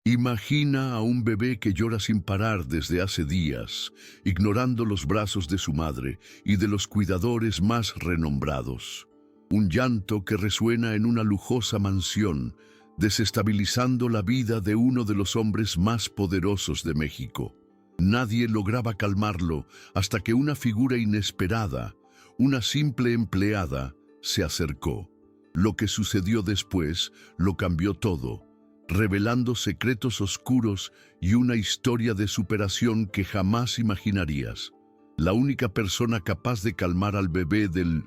Imagina a un bebé que llora sin parar desde hace días, ignorando los brazos de su madre y de los cuidadores más renombrados. Un llanto que resuena en una lujosa mansión, desestabilizando la vida de uno de los hombres más poderosos de México. Nadie lograba calmarlo hasta que una figura inesperada, una simple empleada, se acercó. Lo que sucedió después lo cambió todo, revelando secretos oscuros y una historia de superación que jamás imaginarías. La única persona capaz de calmar al bebé del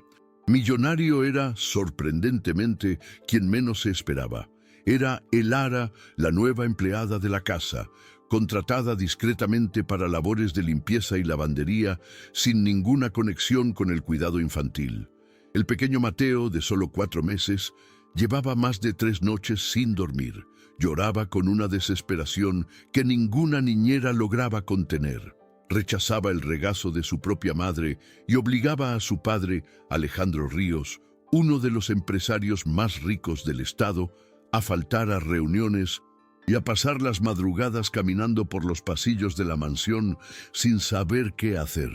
millonario era, sorprendentemente, quien menos se esperaba. Era Elara, la nueva empleada de la casa, contratada discretamente para labores de limpieza y lavandería, sin ninguna conexión con el cuidado infantil. El pequeño Mateo, de solo 4 meses, llevaba más de 3 noches sin dormir. Lloraba con una desesperación que ninguna niñera lograba contener. Rechazaba el regazo de su propia madre y obligaba a su padre, Alejandro Ríos, uno de los empresarios más ricos del estado, a faltar a reuniones y a pasar las madrugadas caminando por los pasillos de la mansión sin saber qué hacer.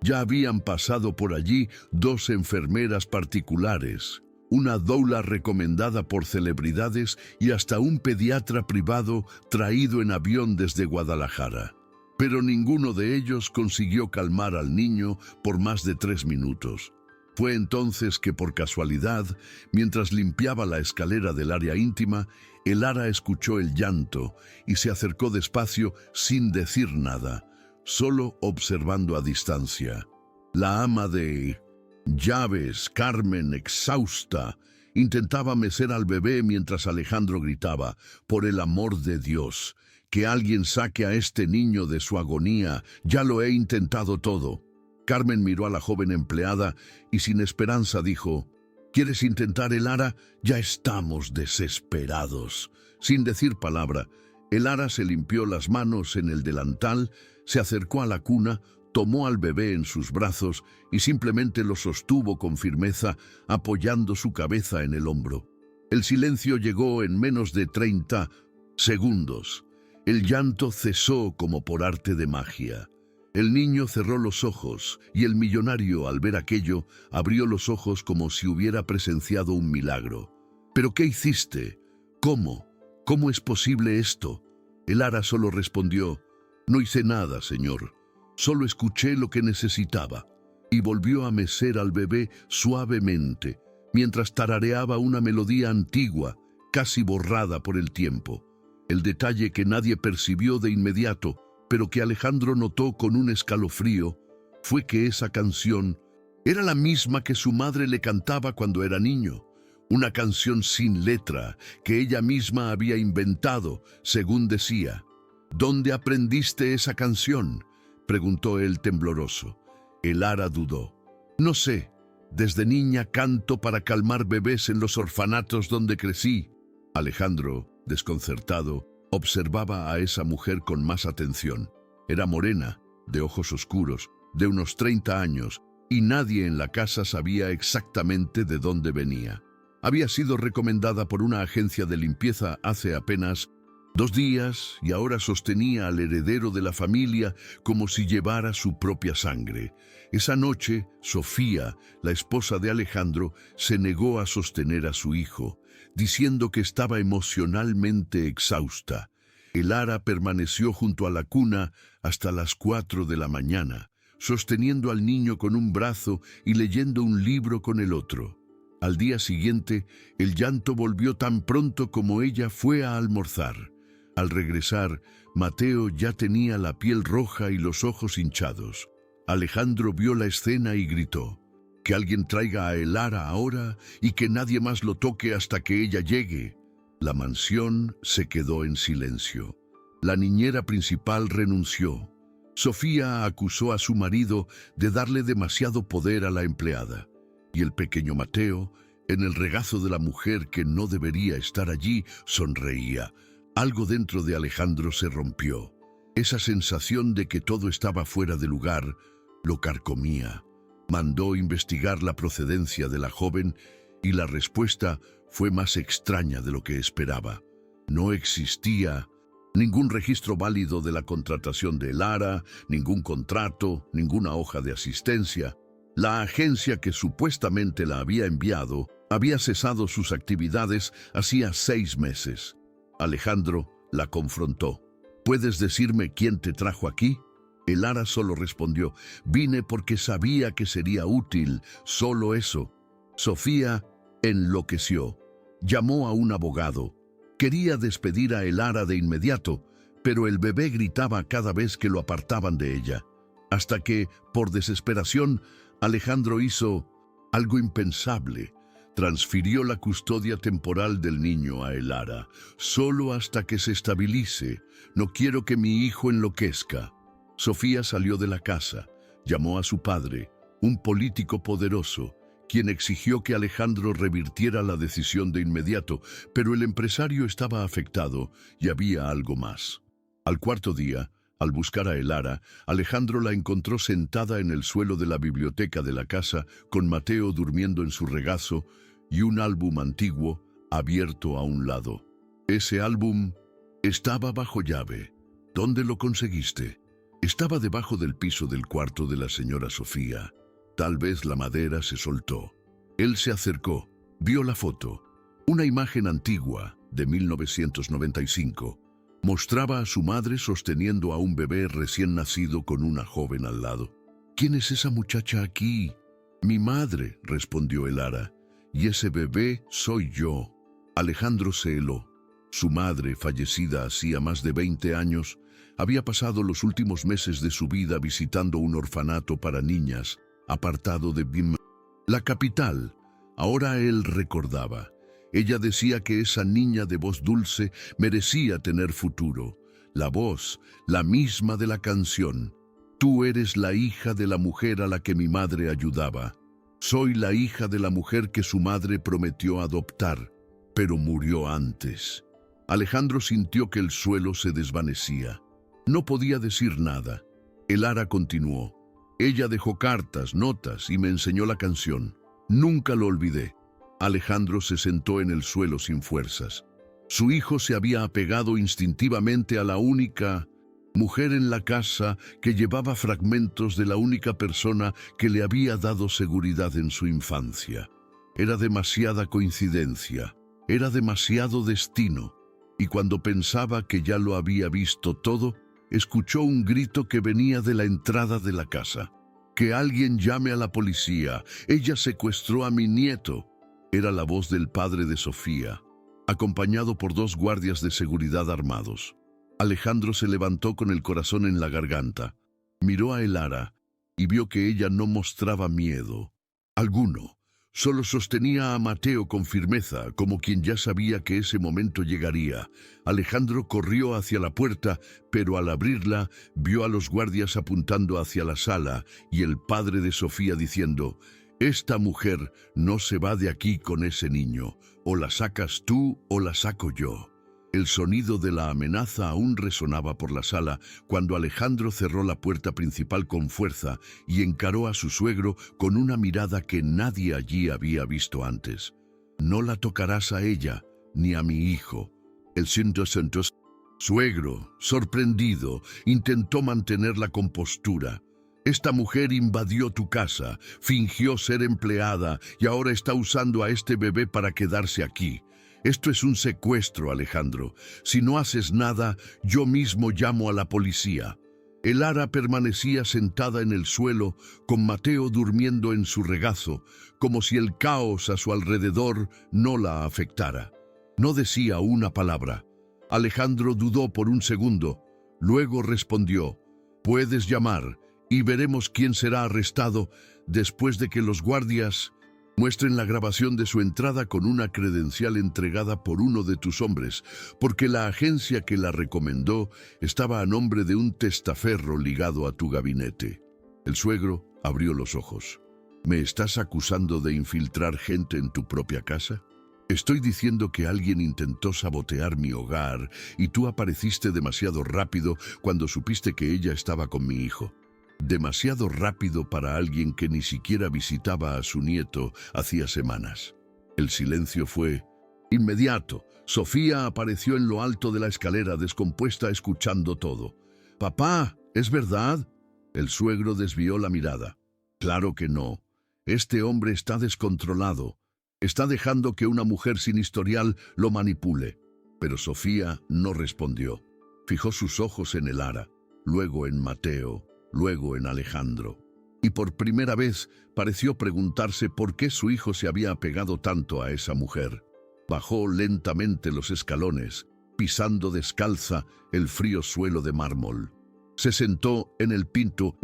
Ya habían pasado por allí 2 enfermeras particulares, una doula recomendada por celebridades y hasta un pediatra privado traído en avión desde Guadalajara. Pero ninguno de ellos consiguió calmar al niño por más de 3 minutos. Fue entonces que, por casualidad, mientras limpiaba la escalera del área íntima, Elara escuchó el llanto y se acercó despacio sin decir nada, solo observando a distancia. La ama de llaves, Carmen, exhausta, intentaba mecer al bebé mientras Alejandro gritaba: «Por el amor de Dios, que alguien saque a este niño de su agonía, ya lo he intentado todo». Carmen miró a la joven empleada y sin esperanza dijo: «¿Quieres intentar, Elara? Ya estamos desesperados». Sin decir palabra, Elara se limpió las manos en el delantal, se acercó a la cuna, tomó al bebé en sus brazos y simplemente lo sostuvo con firmeza, apoyando su cabeza en el hombro. El silencio llegó en menos de 30 segundos. El llanto cesó como por arte de magia. El niño cerró los ojos y el millonario, al ver aquello, abrió los ojos como si hubiera presenciado un milagro. «¿Pero qué hiciste? ¿Cómo? ¿Cómo es posible esto?» Elara solo respondió: «No hice nada, señor. Solo escuché lo que necesitaba». Y volvió a mecer al bebé suavemente, mientras tarareaba una melodía antigua, casi borrada por el tiempo. El detalle que nadie percibió de inmediato, pero que Alejandro notó con un escalofrío, fue que esa canción era la misma que su madre le cantaba cuando era niño. Una canción sin letra que ella misma había inventado, según decía. «¿Dónde aprendiste esa canción?», preguntó él tembloroso. Elara dudó. «No sé. Desde niña canto para calmar bebés en los orfanatos donde crecí». Alejandro, desconcertado, observaba a esa mujer con más atención. Era morena, de ojos oscuros, de unos 30 años, y nadie en la casa sabía exactamente de dónde venía. Había sido recomendada por una agencia de limpieza hace apenas 2 días y ahora sostenía al heredero de la familia como si llevara su propia sangre. Esa noche, Sofía, la esposa de Alejandro, se negó a sostener a su hijo, diciendo que estaba emocionalmente exhausta. Elara permaneció junto a la cuna hasta las 4 de la mañana, sosteniendo al niño con un brazo y leyendo un libro con el otro. Al día siguiente, el llanto volvió tan pronto como ella fue a almorzar. Al regresar, Mateo ya tenía la piel roja y los ojos hinchados. Alejandro vio la escena y gritó: «Que alguien traiga a Elara ahora y que nadie más lo toque hasta que ella llegue». La mansión se quedó en silencio. La niñera principal renunció. Sofía acusó a su marido de darle demasiado poder a la empleada. Y el pequeño Mateo, en el regazo de la mujer que no debería estar allí, sonreía. Algo dentro de Alejandro se rompió. Esa sensación de que todo estaba fuera de lugar lo carcomía. Mandó investigar la procedencia de la joven y la respuesta fue más extraña de lo que esperaba. No existía Ningún registro válido de la contratación de Lara, ningún contrato, ninguna hoja de asistencia. La agencia que supuestamente la había enviado había cesado sus actividades hacía 6 meses. Alejandro la confrontó. ¿Puedes decirme quién te trajo aquí? Lara solo respondió, vine porque sabía que sería útil, solo eso. Sofía enloqueció. Llamó a un abogado. Quería despedir a Lara de inmediato, pero el bebé gritaba cada vez que lo apartaban de ella. Hasta que, por desesperación, Alejandro hizo algo impensable. Transfirió la custodia temporal del niño a Lara, solo hasta que se estabilice. No quiero que mi hijo enloquezca. Sofía salió de la casa, llamó a su padre, un político poderoso, quien exigió que Alejandro revirtiera la decisión de inmediato, pero el empresario estaba afectado y había algo más. Al cuarto día, al buscar a Lara, Alejandro la encontró sentada en el suelo de la biblioteca de la casa, con Mateo durmiendo en su regazo y un álbum antiguo abierto a un lado. Ese álbum estaba bajo llave. ¿Dónde lo conseguiste? Estaba debajo del piso del cuarto de la señora Sofía. Tal vez la madera se soltó. Él se acercó, vio la foto. Una imagen antigua, de 1995. Mostraba a su madre sosteniendo a un bebé recién nacido con una joven al lado. ¿Quién es esa muchacha aquí? Mi madre, respondió Lara. Y ese bebé soy yo. Alejandro se heló. Su madre, fallecida hacía más de 20 años, había pasado los últimos meses de su vida visitando un orfanato para niñas, apartado de Bim, la capital. Ahora él recordaba. Ella decía que esa niña de voz dulce merecía tener futuro. La voz, la misma de la canción. Tú eres la hija de la mujer a la que mi madre ayudaba. Soy la hija de la mujer que su madre prometió adoptar, pero murió antes. Alejandro sintió que el suelo se desvanecía. No podía decir nada. Lara continuó. Ella dejó cartas, notas y me enseñó la canción. Nunca lo olvidé. Alejandro se sentó en el suelo sin fuerzas. Su hijo se había apegado instintivamente a la única mujer en la casa que llevaba fragmentos de la única persona que le había dado seguridad en su infancia. Era demasiada coincidencia, era demasiado destino, y cuando pensaba que ya lo había visto todo, escuchó un grito que venía de la entrada de la casa. «Que alguien llame a la policía, ella secuestró a mi nieto». Era la voz del padre de Sofía, acompañado por 2 guardias de seguridad armados. Alejandro se levantó con el corazón en la garganta, miró a Lara y vio que ella no mostraba miedo alguno. Solo sostenía a Mateo con firmeza, como quien ya sabía que ese momento llegaría. Alejandro corrió hacia la puerta, pero al abrirla vio a los guardias apuntando hacia la sala y el padre de Sofía diciendo: «Esta mujer no se va de aquí con ese niño. O la sacas tú o la saco yo». El sonido de la amenaza aún resonaba por la sala cuando Alejandro cerró la puerta principal con fuerza y encaró a su suegro con una mirada que nadie allí había visto antes. «No la tocarás a ella, ni a mi hijo». El suegro, sorprendido, intentó mantener la compostura. «Esta mujer invadió tu casa, fingió ser empleada y ahora está usando a este bebé para quedarse aquí. Esto es un secuestro, Alejandro. Si no haces nada, yo mismo llamo a la policía». Lara permanecía sentada en el suelo, con Mateo durmiendo en su regazo, como si el caos a su alrededor no la afectara. No decía una palabra. Alejandro dudó por un segundo. Luego respondió: «Puedes llamar y veremos quién será arrestado después de que los guardias muestren la grabación de su entrada con una credencial entregada por uno de tus hombres, porque la agencia que la recomendó estaba a nombre de un testaferro ligado a tu gabinete». El suegro abrió los ojos. «¿Me estás acusando de infiltrar gente en tu propia casa? Estoy diciendo que alguien intentó sabotear mi hogar y tú apareciste demasiado rápido cuando supiste que ella estaba con mi hijo. Demasiado rápido para alguien que ni siquiera visitaba a su nieto hacía semanas». El silencio fue inmediato. Sofía apareció en lo alto de la escalera, descompuesta, escuchando todo. «Papá, ¿es verdad?» El suegro desvió la mirada. «Claro que no. Este hombre está descontrolado. Está dejando que una mujer sin historial lo manipule». Pero Sofía no respondió. Fijó sus ojos en Elara, luego en Mateo, luego en Alejandro. Y por primera vez pareció preguntarse por qué su hijo se había apegado tanto a esa mujer. Bajó lentamente los escalones, pisando descalza el frío suelo de mármol. Se sentó en el pinto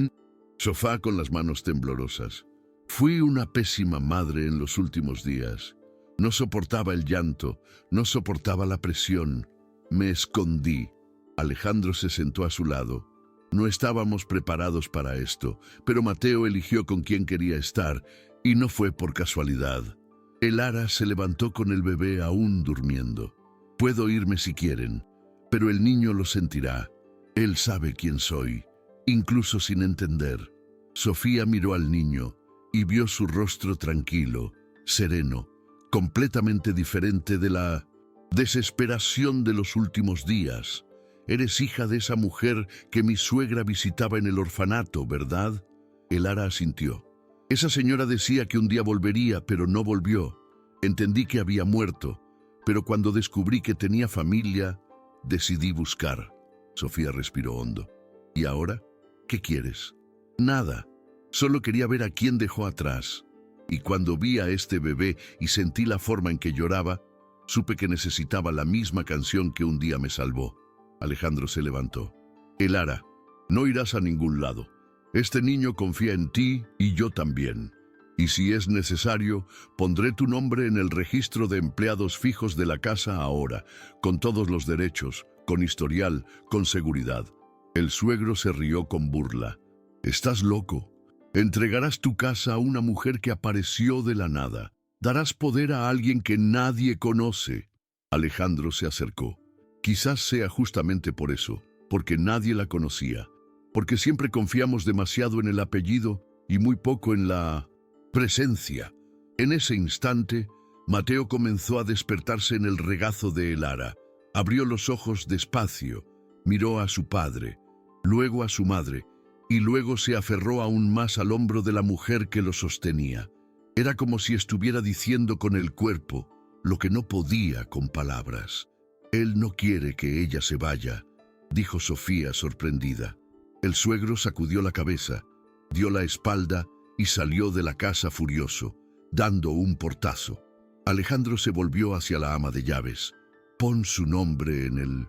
sofá con las manos temblorosas. «Fui una pésima madre en los últimos días. No soportaba el llanto, no soportaba la presión. Me escondí». Alejandro se sentó a su lado. No estábamos preparados para esto, pero Mateo eligió con quién quería estar, y no fue por casualidad. Elara se levantó con el bebé aún durmiendo. «Puedo irme si quieren, pero el niño lo sentirá. Él sabe quién soy, incluso sin entender». Sofía miró al niño y vio su rostro tranquilo, sereno, completamente diferente de la desesperación de los últimos días. «Eres hija de esa mujer que mi suegra visitaba en el orfanato, ¿verdad?» Elara asintió. «Esa señora decía que un día volvería, pero no volvió. Entendí que había muerto, pero cuando descubrí que tenía familia, decidí buscar». Sofía respiró hondo. «¿Y ahora? ¿Qué quieres?» «Nada. Solo quería ver a quién dejó atrás. Y cuando vi a este bebé y sentí la forma en que lloraba, supe que necesitaba la misma canción que un día me salvó». Alejandro se levantó. «Elara, no irás a ningún lado. Este niño confía en ti y yo también. Y si es necesario, pondré tu nombre en el registro de empleados fijos de la casa ahora, con todos los derechos, con historial, con seguridad». El suegro se rió con burla. «Estás loco. Entregarás tu casa a una mujer que apareció de la nada. Darás poder a alguien que nadie conoce». Alejandro se acercó. «Quizás sea justamente por eso, porque nadie la conocía, porque siempre confiamos demasiado en el apellido y muy poco en la presencia». En ese instante, Mateo comenzó a despertarse en el regazo de Elara. Abrió los ojos despacio, miró a su padre, luego a su madre, y luego se aferró aún más al hombro de la mujer que lo sostenía. Era como si estuviera diciendo con el cuerpo lo que no podía con palabras. «Él no quiere que ella se vaya», dijo Sofía sorprendida. El suegro sacudió la cabeza, dio la espalda y salió de la casa furioso, dando un portazo. Alejandro se volvió hacia la ama de llaves. «Pon su nombre en el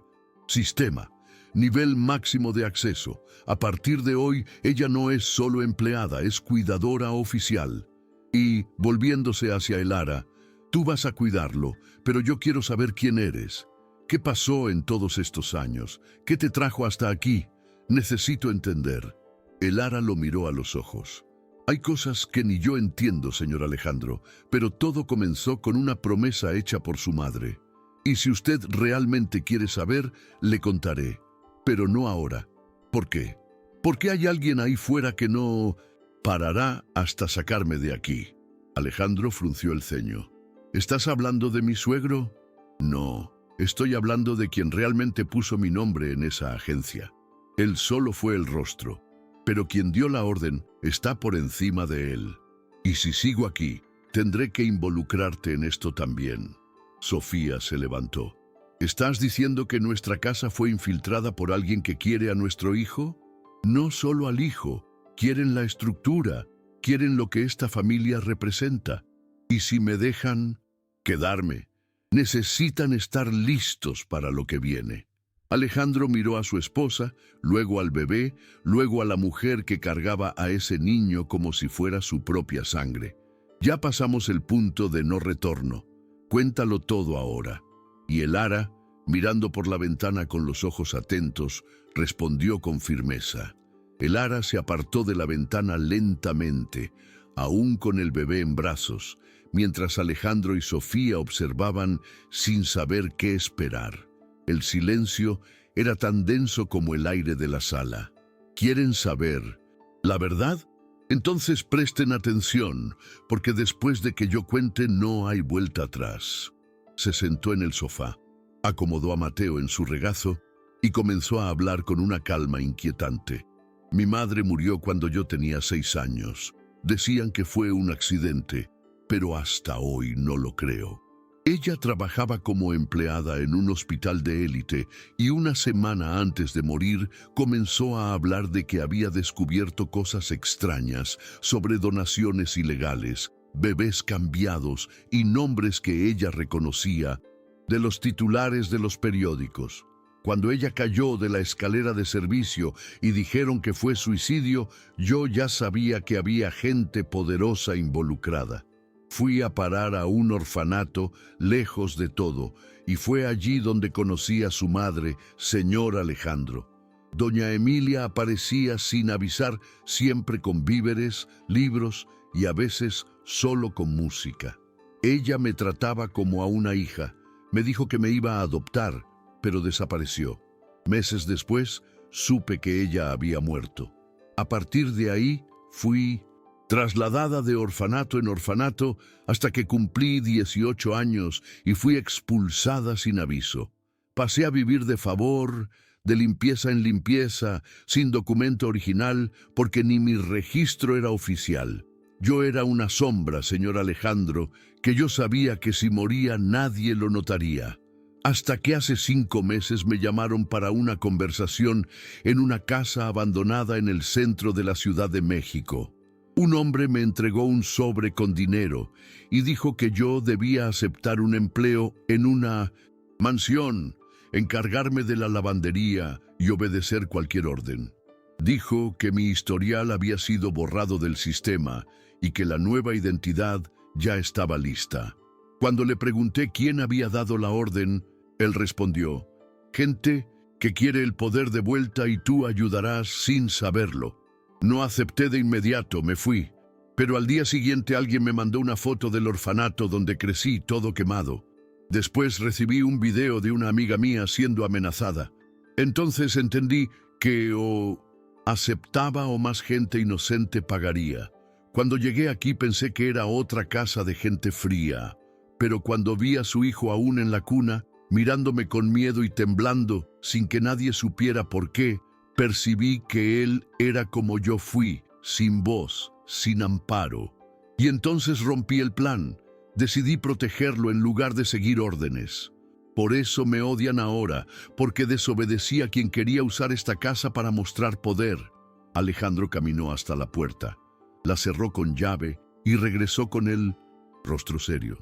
sistema. Nivel máximo de acceso. A partir de hoy, ella no es solo empleada, es cuidadora oficial. Y, volviéndose hacia Elara, tú vas a cuidarlo, pero yo quiero saber quién eres. ¿Qué pasó en todos estos años? ¿Qué te trajo hasta aquí? Necesito entender». Elara lo miró a los ojos. «Hay cosas que ni yo entiendo, señor Alejandro, pero todo comenzó con una promesa hecha por su madre. Y si usted realmente quiere saber, le contaré. Pero no ahora. ¿Por qué? Porque hay alguien ahí fuera que no parará hasta sacarme de aquí». Alejandro frunció el ceño. «¿Estás hablando de mi suegro?» «No, estoy hablando de quien realmente puso mi nombre en esa agencia. Él solo fue el rostro, pero quien dio la orden está por encima de él. Y si sigo aquí, tendré que involucrarte en esto también». Sofía se levantó. «¿Estás diciendo que nuestra casa fue infiltrada por alguien que quiere a nuestro hijo? No solo al hijo, quieren la estructura, quieren lo que esta familia representa. Y si me dejan quedarme, necesitan estar listos para lo que viene». Alejandro miró a su esposa, luego al bebé, luego a la mujer que cargaba a ese niño como si fuera su propia sangre. «Ya pasamos el punto de no retorno. Cuéntalo todo ahora». Y Elara, mirando por la ventana con los ojos atentos, respondió con firmeza. Elara se apartó de la ventana lentamente, aún con el bebé en brazos, mientras Alejandro y Sofía observaban sin saber qué esperar. El silencio era tan denso como el aire de la sala. ¿Quieren saber la verdad? Entonces presten atención, porque después de que yo cuente no hay vuelta atrás. Se sentó en el sofá. Acomodó a Mateo en su regazo y comenzó a hablar con una calma inquietante. Mi madre murió cuando yo tenía 6 años. Decían que fue un accidente, pero hasta hoy no lo creo. Ella trabajaba como empleada en un hospital de élite y una semana antes de morir comenzó a hablar de que había descubierto cosas extrañas sobre donaciones ilegales, bebés cambiados y nombres que ella reconocía de los titulares de los periódicos. Cuando ella cayó de la escalera de servicio y dijeron que fue suicidio, yo ya sabía que había gente poderosa involucrada. Fui a parar a un orfanato lejos de todo, y fue allí donde conocí a su madre, señor Alejandro. Doña Emilia aparecía sin avisar, siempre con víveres, libros y a veces solo con música. Ella me trataba como a una hija. Me dijo que me iba a adoptar, pero desapareció. Meses después, supe que ella había muerto. A partir de ahí, fui trasladada de orfanato en orfanato hasta que cumplí 18 años y fui expulsada sin aviso. Pasé a vivir de favor, de limpieza en limpieza, sin documento original, porque ni mi registro era oficial. Yo era una sombra, señor Alejandro, que yo sabía que si moría nadie lo notaría. Hasta que hace 5 meses me llamaron para una conversación en una casa abandonada en el centro de la Ciudad de México. Un hombre me entregó un sobre con dinero y dijo que yo debía aceptar un empleo en una mansión, encargarme de la lavandería y obedecer cualquier orden. Dijo que mi historial había sido borrado del sistema y que la nueva identidad ya estaba lista. Cuando le pregunté quién había dado la orden, él respondió: gente que quiere el poder de vuelta y tú ayudarás sin saberlo. No acepté de inmediato, me fui. Pero al día siguiente alguien me mandó una foto del orfanato donde crecí todo quemado. Después recibí un video de una amiga mía siendo amenazada. Entonces entendí que o aceptaba o más gente inocente pagaría. Cuando llegué aquí pensé que era otra casa de gente fría. Pero cuando vi a su hijo aún en la cuna, mirándome con miedo y temblando, sin que nadie supiera por qué, percibí que él era como yo fui, sin voz, sin amparo. Y entonces rompí el plan. Decidí protegerlo en lugar de seguir órdenes. Por eso me odian ahora, porque desobedecí a quien quería usar esta casa para mostrar poder. Alejandro caminó hasta la puerta, la cerró con llave y regresó con el rostro serio.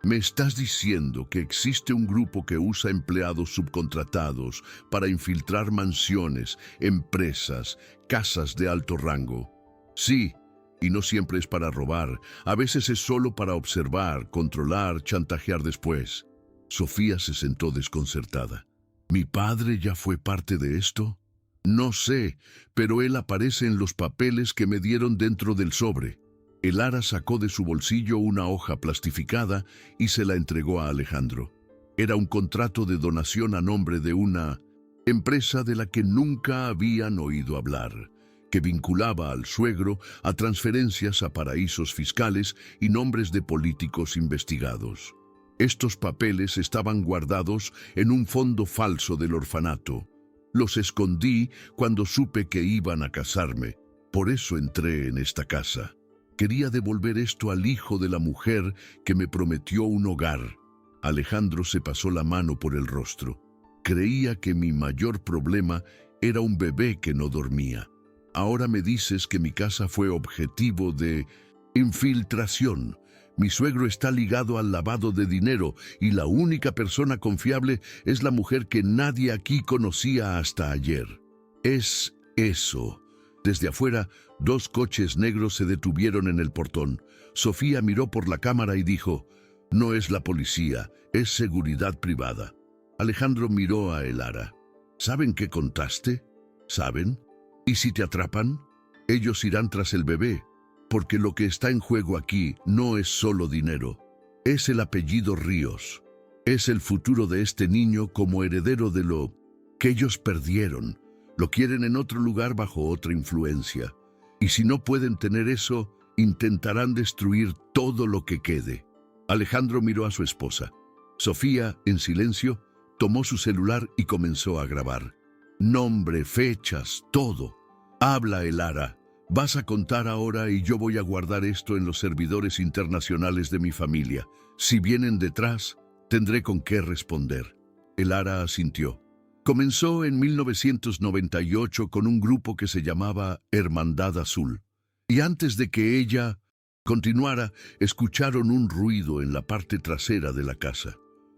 ¿Me estás diciendo que existe un grupo que usa empleados subcontratados para infiltrar mansiones, empresas, casas de alto rango? Sí, y no siempre es para robar. A veces es solo para observar, controlar, chantajear después. Sofía se sentó desconcertada. ¿Mi padre ya fue parte de esto? No sé, pero él aparece en los papeles que me dieron dentro del sobre. El ara sacó de su bolsillo una hoja plastificada y se la entregó a Alejandro. Era un contrato de donación a nombre de una empresa de la que nunca habían oído hablar, que vinculaba al suegro a transferencias a paraísos fiscales y nombres de políticos investigados. Estos papeles estaban guardados en un fondo falso del orfanato. Los escondí cuando supe que iban a casarme. Por eso entré en esta casa. Quería devolver esto al hijo de la mujer que me prometió un hogar. Alejandro se pasó la mano por el rostro. Creía que mi mayor problema era un bebé que no dormía. Ahora me dices que mi casa fue objetivo de infiltración. Mi suegro está ligado al lavado de dinero y la única persona confiable es la mujer que nadie aquí conocía hasta ayer. Es eso. Desde afuera, 2 coches negros se detuvieron en el portón. Sofía miró por la cámara y dijo: no es la policía, es seguridad privada. Alejandro miró a el ara. ¿Saben qué contaste? ¿Saben? ¿Y si te atrapan? Ellos irán tras el bebé, porque lo que está en juego aquí no es solo dinero. Es el apellido Ríos. Es el futuro de este niño como heredero de lo que ellos perdieron. Lo quieren en otro lugar bajo otra influencia. Y si no pueden tener eso, intentarán destruir todo lo que quede. Alejandro miró a su esposa. Sofía, en silencio, Tomó su celular y comenzó a grabar. Nombre, fechas, todo. Habla, Elara. Vas a contar ahora y yo voy a guardar esto en los servidores internacionales de mi familia. Si vienen detrás, tendré con qué responder. Elara asintió. Comenzó en 1998 con un grupo que se llamaba Hermandad Azul. Y antes de que ella continuara, escucharon un ruido en la parte trasera de la casa.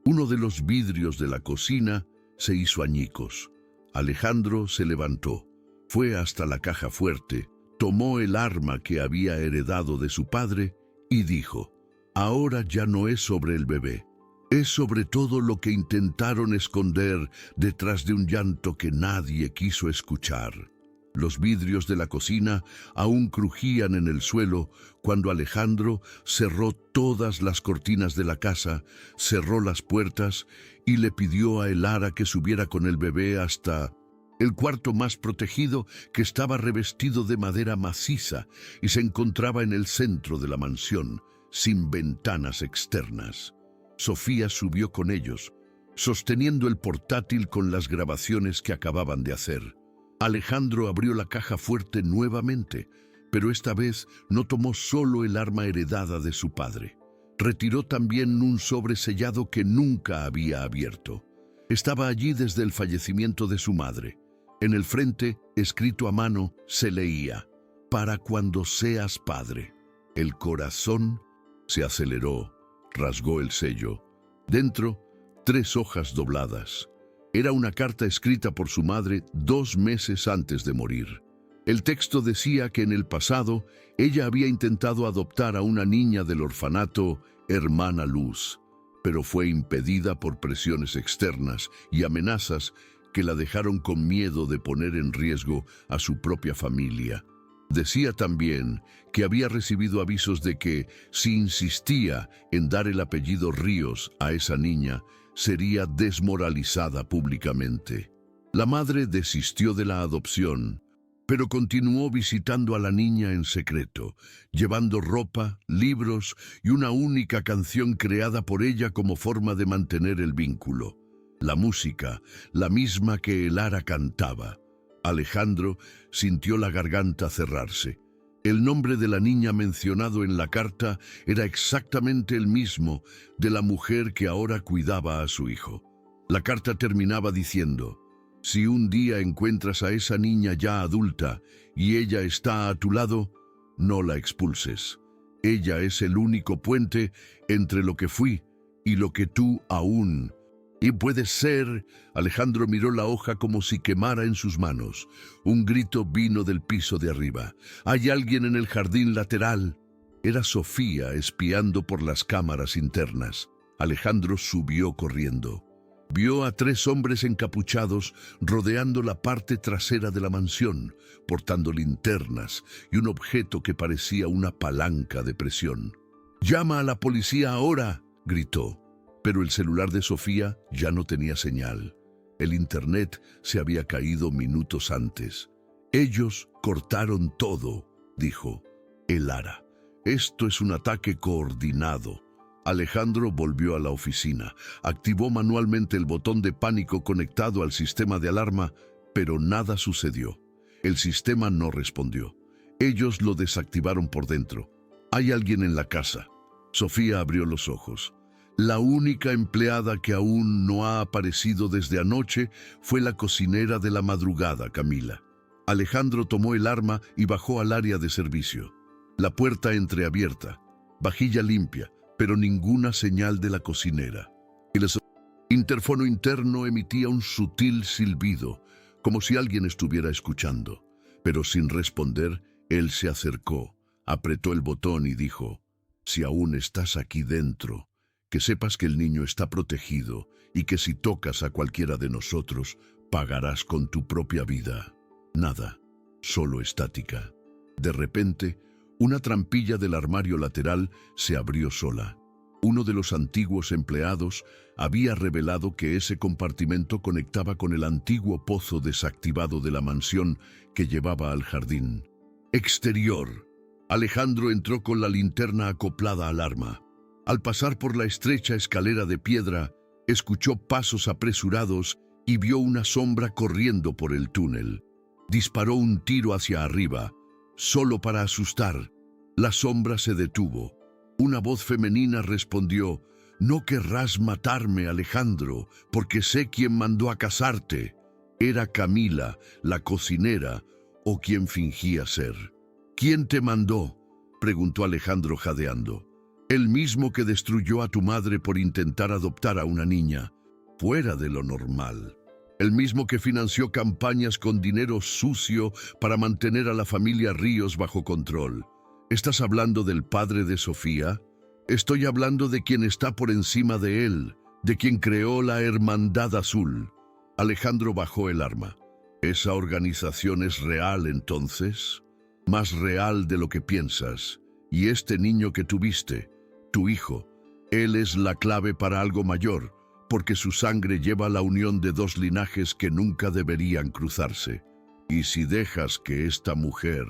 Uno de los vidrios de la cocina se hizo añicos. Alejandro se levantó, fue hasta la caja fuerte, tomó el arma que había heredado de su padre y dijo: ahora ya no es sobre el bebé, es sobre todo lo que intentaron esconder detrás de un llanto que nadie quiso escuchar. Los vidrios de la cocina aún crujían en el suelo cuando Alejandro cerró todas las cortinas de la casa, cerró las puertas y le pidió a Elara que subiera con el bebé hasta el cuarto más protegido, que estaba revestido de madera maciza y se encontraba en el centro de la mansión, sin ventanas externas. Sofía subió con ellos, sosteniendo el portátil con las grabaciones que acababan de hacer. Alejandro abrió la caja fuerte nuevamente, pero esta vez no tomó solo el arma heredada de su padre. Retiró también un sobre sellado que nunca había abierto. Estaba allí desde el fallecimiento de su madre. En el frente, escrito a mano, se leía: para cuando seas padre. El corazón se aceleró, rasgó el sello. Dentro, 3 hojas dobladas. Era una carta escrita por su madre 2 meses antes de morir. El texto decía que en el pasado ella había intentado adoptar a una niña del orfanato, Hermana Luz, pero fue impedida por presiones externas y amenazas que la dejaron con miedo de poner en riesgo a su propia familia. Decía también que había recibido avisos de que, si insistía en dar el apellido Ríos a esa niña, sería desmoralizada públicamente. La madre desistió de la adopción, pero continuó visitando a la niña en secreto, llevando ropa, libros y una única canción creada por ella como forma de mantener el vínculo. La música, la misma que Elara cantaba. Alejandro sintió la garganta cerrarse. El nombre de la niña mencionado en la carta era exactamente el mismo de la mujer que ahora cuidaba a su hijo. La carta terminaba diciendo: si un día encuentras a esa niña ya adulta y ella está a tu lado, no la expulses. Ella es el único puente entre lo que fui y lo que tú aún. Y puede ser. Alejandro miró la hoja como si quemara en sus manos. Un grito vino del piso de arriba. «¡Hay alguien en el jardín lateral!». Era Sofía espiando por las cámaras internas. Alejandro subió corriendo. Vio a 3 hombres encapuchados rodeando la parte trasera de la mansión, portando linternas y un objeto que parecía una palanca de presión. «¡Llama a la policía ahora!», gritó. Pero el celular de Sofía ya no tenía señal. El internet se había caído minutos antes. «Ellos cortaron todo», dijo Elara. «Esto es un ataque coordinado». Alejandro volvió a la oficina. Activó manualmente el botón de pánico conectado al sistema de alarma, pero nada sucedió. El sistema no respondió. Ellos lo desactivaron por dentro. «Hay alguien en la casa». Sofía abrió los ojos. La única empleada que aún no ha aparecido desde anoche fue la cocinera de la madrugada, Camila. Alejandro tomó el arma y bajó al área de servicio. La puerta entreabierta, vajilla limpia, pero ninguna señal de la cocinera. El interfono interno emitía un sutil silbido, como si alguien estuviera escuchando. Pero sin responder, él se acercó, apretó el botón y dijo: «Si aún estás aquí dentro, que sepas que el niño está protegido y que si tocas a cualquiera de nosotros, pagarás con tu propia vida». Nada, solo estática. De repente, una trampilla del armario lateral se abrió sola. Uno de los antiguos empleados había revelado que ese compartimento conectaba con el antiguo pozo desactivado de la mansión que llevaba al jardín. Exterior. Alejandro entró con la linterna acoplada al arma. Al pasar por la estrecha escalera de piedra, Escuchó pasos apresurados y vio una sombra corriendo por el túnel. Disparó un tiro hacia arriba, solo para asustar. La sombra se detuvo. Una voz femenina respondió: «No querrás matarme, Alejandro, porque sé quién mandó a casarte». Era Camila, la cocinera, o quien fingía ser. «¿Quién te mandó?», preguntó Alejandro jadeando. «El mismo que destruyó a tu madre por intentar adoptar a una niña, fuera de lo normal. El mismo que financió campañas con dinero sucio para mantener a la familia Ríos bajo control. ¿Estás hablando del padre de Sofía? Estoy hablando de quien está por encima de él, de quien creó la Hermandad Azul». Alejandro bajó el arma. «¿Esa organización es real entonces? Más real de lo que piensas. Y este niño que tuviste, tu hijo, él es la clave para algo mayor, porque su sangre lleva la unión de dos linajes que nunca deberían cruzarse. Y si dejas que esta mujer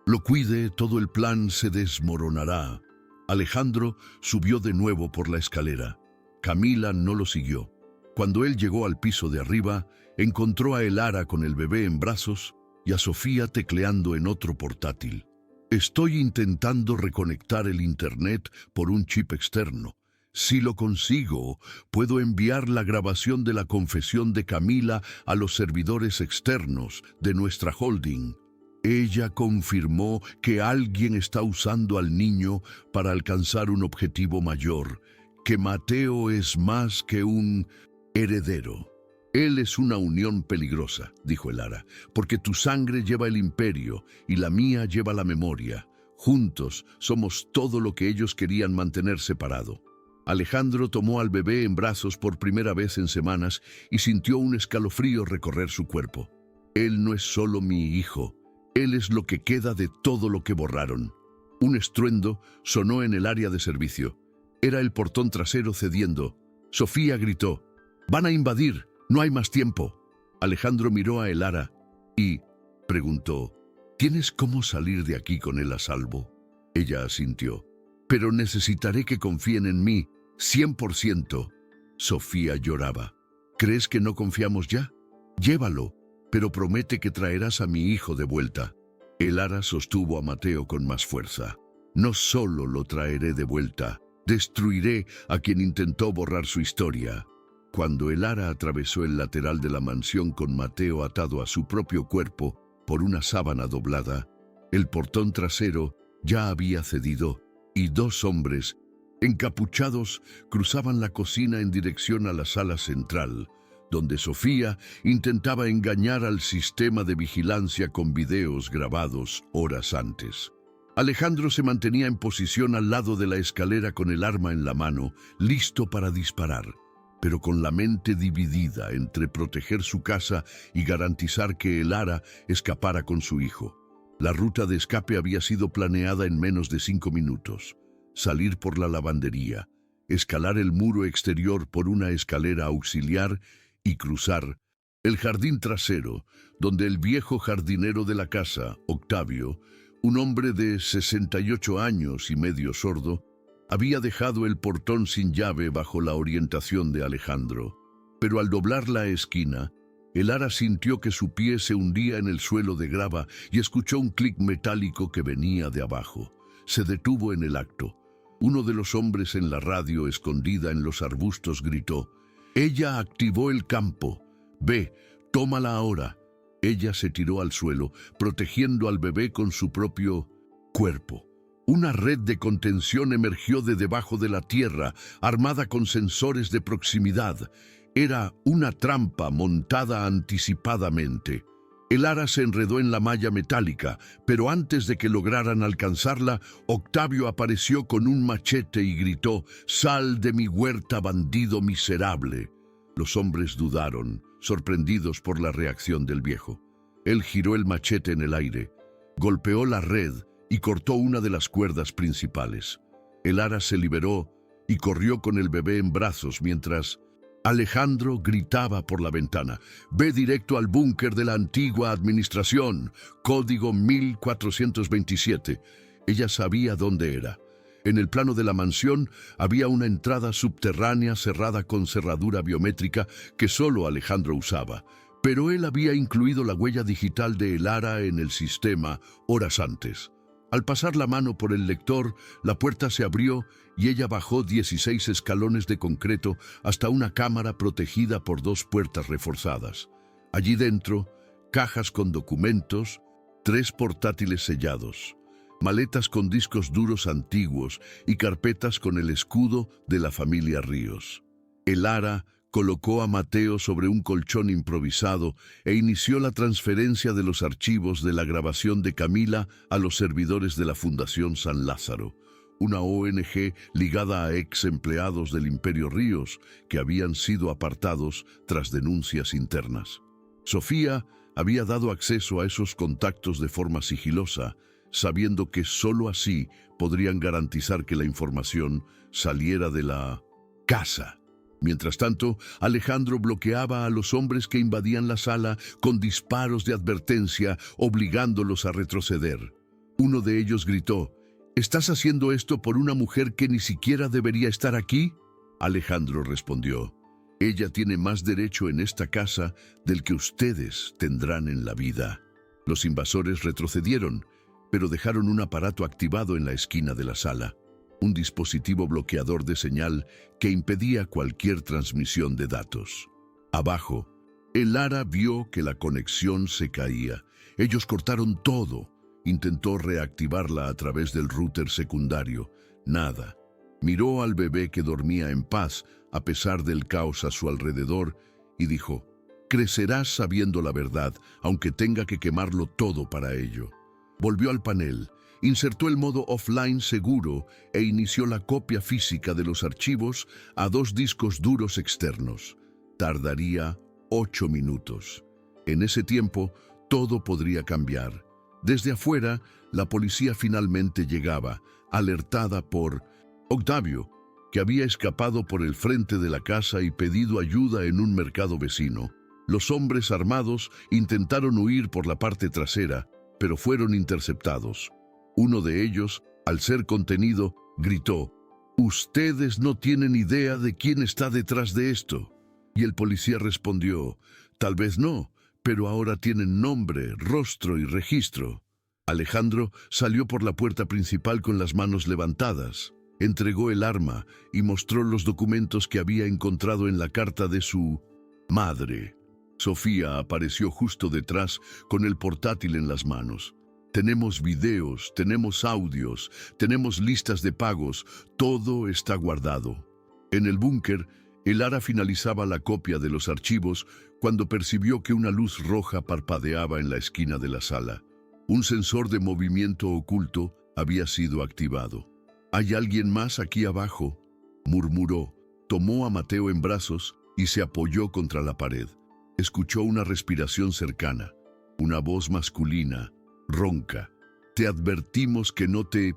lo cuide, todo el plan se desmoronará». Alejandro subió de nuevo por la escalera. Camila no lo siguió. Cuando él llegó al piso de arriba, encontró a Elara con el bebé en brazos y a Sofía tecleando en otro portátil. «Estoy intentando reconectar el internet por un chip externo. Si lo consigo, puedo enviar la grabación de la confesión de Camila a los servidores externos de nuestra holding». Ella confirmó que alguien está usando al niño para alcanzar un objetivo mayor, que Mateo es más que un heredero. «Él es una unión peligrosa», dijo Elara, «porque tu sangre lleva el imperio y la mía lleva la memoria. Juntos somos todo lo que ellos querían mantener separado». Alejandro tomó al bebé en brazos por primera vez en semanas y sintió un escalofrío recorrer su cuerpo. «Él no es solo mi hijo, él es lo que queda de todo lo que borraron». Un estruendo sonó en el área de servicio. Era el portón trasero cediendo. Sofía gritó: «¡Van a invadir! ¡No hay más tiempo!». Alejandro miró a Elara y preguntó: «¿Tienes cómo salir de aquí con él a salvo?». Ella asintió: «Pero necesitaré que confíen en mí, 100%. Sofía lloraba. «¿Crees que no confiamos ya? Llévalo, pero promete que traerás a mi hijo de vuelta». Elara sostuvo a Mateo con más fuerza. «No solo lo traeré de vuelta, destruiré a quien intentó borrar su historia». Cuando Elara atravesó el lateral de la mansión con Mateo atado a su propio cuerpo por una sábana doblada, el portón trasero ya había cedido y dos hombres, encapuchados, cruzaban la cocina en dirección a la sala central, donde Sofía intentaba engañar al sistema de vigilancia con videos grabados horas antes. Alejandro se mantenía en posición al lado de la escalera con el arma en la mano, listo para disparar, pero con la mente dividida entre proteger su casa y garantizar que Elara escapara con su hijo. La ruta de escape había sido planeada en menos de 5 minutos. Salir por la lavandería, escalar el muro exterior por una escalera auxiliar y cruzar el jardín trasero, donde el viejo jardinero de la casa, Octavio, un hombre de 68 años y medio sordo, había dejado el portón sin llave bajo la orientación de Alejandro. Pero al doblar la esquina, Elara sintió que su pie se hundía en el suelo de grava y escuchó un clic metálico que venía de abajo. Se detuvo en el acto. Uno de los hombres en la radio escondida en los arbustos gritó: «Ella activó el campo. Ve, tómala ahora». Ella se tiró al suelo, protegiendo al bebé con su propio cuerpo. Una red de contención emergió de debajo de la tierra, armada con sensores de proximidad. Era una trampa montada anticipadamente. Elara se enredó en la malla metálica, pero antes de que lograran alcanzarla, Octavio apareció con un machete y gritó: «¡Sal de mi huerta, bandido miserable!». Los hombres dudaron, sorprendidos por la reacción del viejo. Él giró el machete en el aire, golpeó la red y cortó una de las cuerdas principales. Elara se liberó y corrió con el bebé en brazos mientras Alejandro gritaba por la ventana: «Ve directo al búnker de la antigua administración, código 1427». Ella sabía dónde era. En el plano de la mansión había una entrada subterránea cerrada con cerradura biométrica que solo Alejandro usaba, pero él había incluido la huella digital de Elara en el sistema horas antes. Al pasar la mano por el lector, la puerta se abrió y ella bajó 16 escalones de concreto hasta una cámara protegida por 2 puertas reforzadas. Allí dentro, cajas con documentos, 3 portátiles sellados, maletas con discos duros antiguos y carpetas con el escudo de la familia Ríos. Elara colocó a Mateo sobre un colchón improvisado e inició la transferencia de los archivos de la grabación de Camila a los servidores de la Fundación San Lázaro, una ONG ligada a ex empleados del Imperio Ríos que habían sido apartados tras denuncias internas. Sofía había dado acceso a esos contactos de forma sigilosa, sabiendo que sólo así podrían garantizar que la información saliera de la casa. Mientras tanto, Alejandro bloqueaba a los hombres que invadían la sala con disparos de advertencia, obligándolos a retroceder. Uno de ellos gritó: ¿Estás haciendo esto por una mujer que ni siquiera debería estar aquí? Alejandro respondió: Ella tiene más derecho en esta casa del que ustedes tendrán en la vida. Los invasores retrocedieron, pero dejaron un aparato activado en la esquina de la sala, un dispositivo bloqueador de señal que impedía cualquier transmisión de datos. Abajo, Elara vio que la conexión se caía. Ellos cortaron todo. Intentó reactivarla a través del router secundario. Nada. Miró al bebé que dormía en paz a pesar del caos a su alrededor y dijo: crecerás sabiendo la verdad, aunque tenga que quemarlo todo para ello. Volvió al panel, insertó el modo offline seguro e inició la copia física de los archivos a 2 discos duros externos. Tardaría 8 minutos. En ese tiempo, todo podría cambiar. Desde afuera, la policía finalmente llegaba, alertada por Octavio, que había escapado por el frente de la casa y pedido ayuda en un mercado vecino. Los hombres armados intentaron huir por la parte trasera, pero fueron interceptados. Uno de ellos, al ser contenido, gritó: «Ustedes no tienen idea de quién está detrás de esto». Y el policía respondió: «Tal vez no, pero ahora tienen nombre, rostro y registro». Alejandro salió por la puerta principal con las manos levantadas, entregó el arma y mostró los documentos que había encontrado en la carta de su madre. Sofía apareció justo detrás con el portátil en las manos. Tenemos videos, tenemos audios, tenemos listas de pagos, todo está guardado. En el búnker, Elara finalizaba la copia de los archivos cuando percibió que una luz roja parpadeaba en la esquina de la sala. Un sensor de movimiento oculto había sido activado. «¿Hay alguien más aquí abajo?», murmuró. Tomó a Mateo en brazos y se apoyó contra la pared. Escuchó una respiración cercana, una voz masculina, ronca. «Te advertimos que no te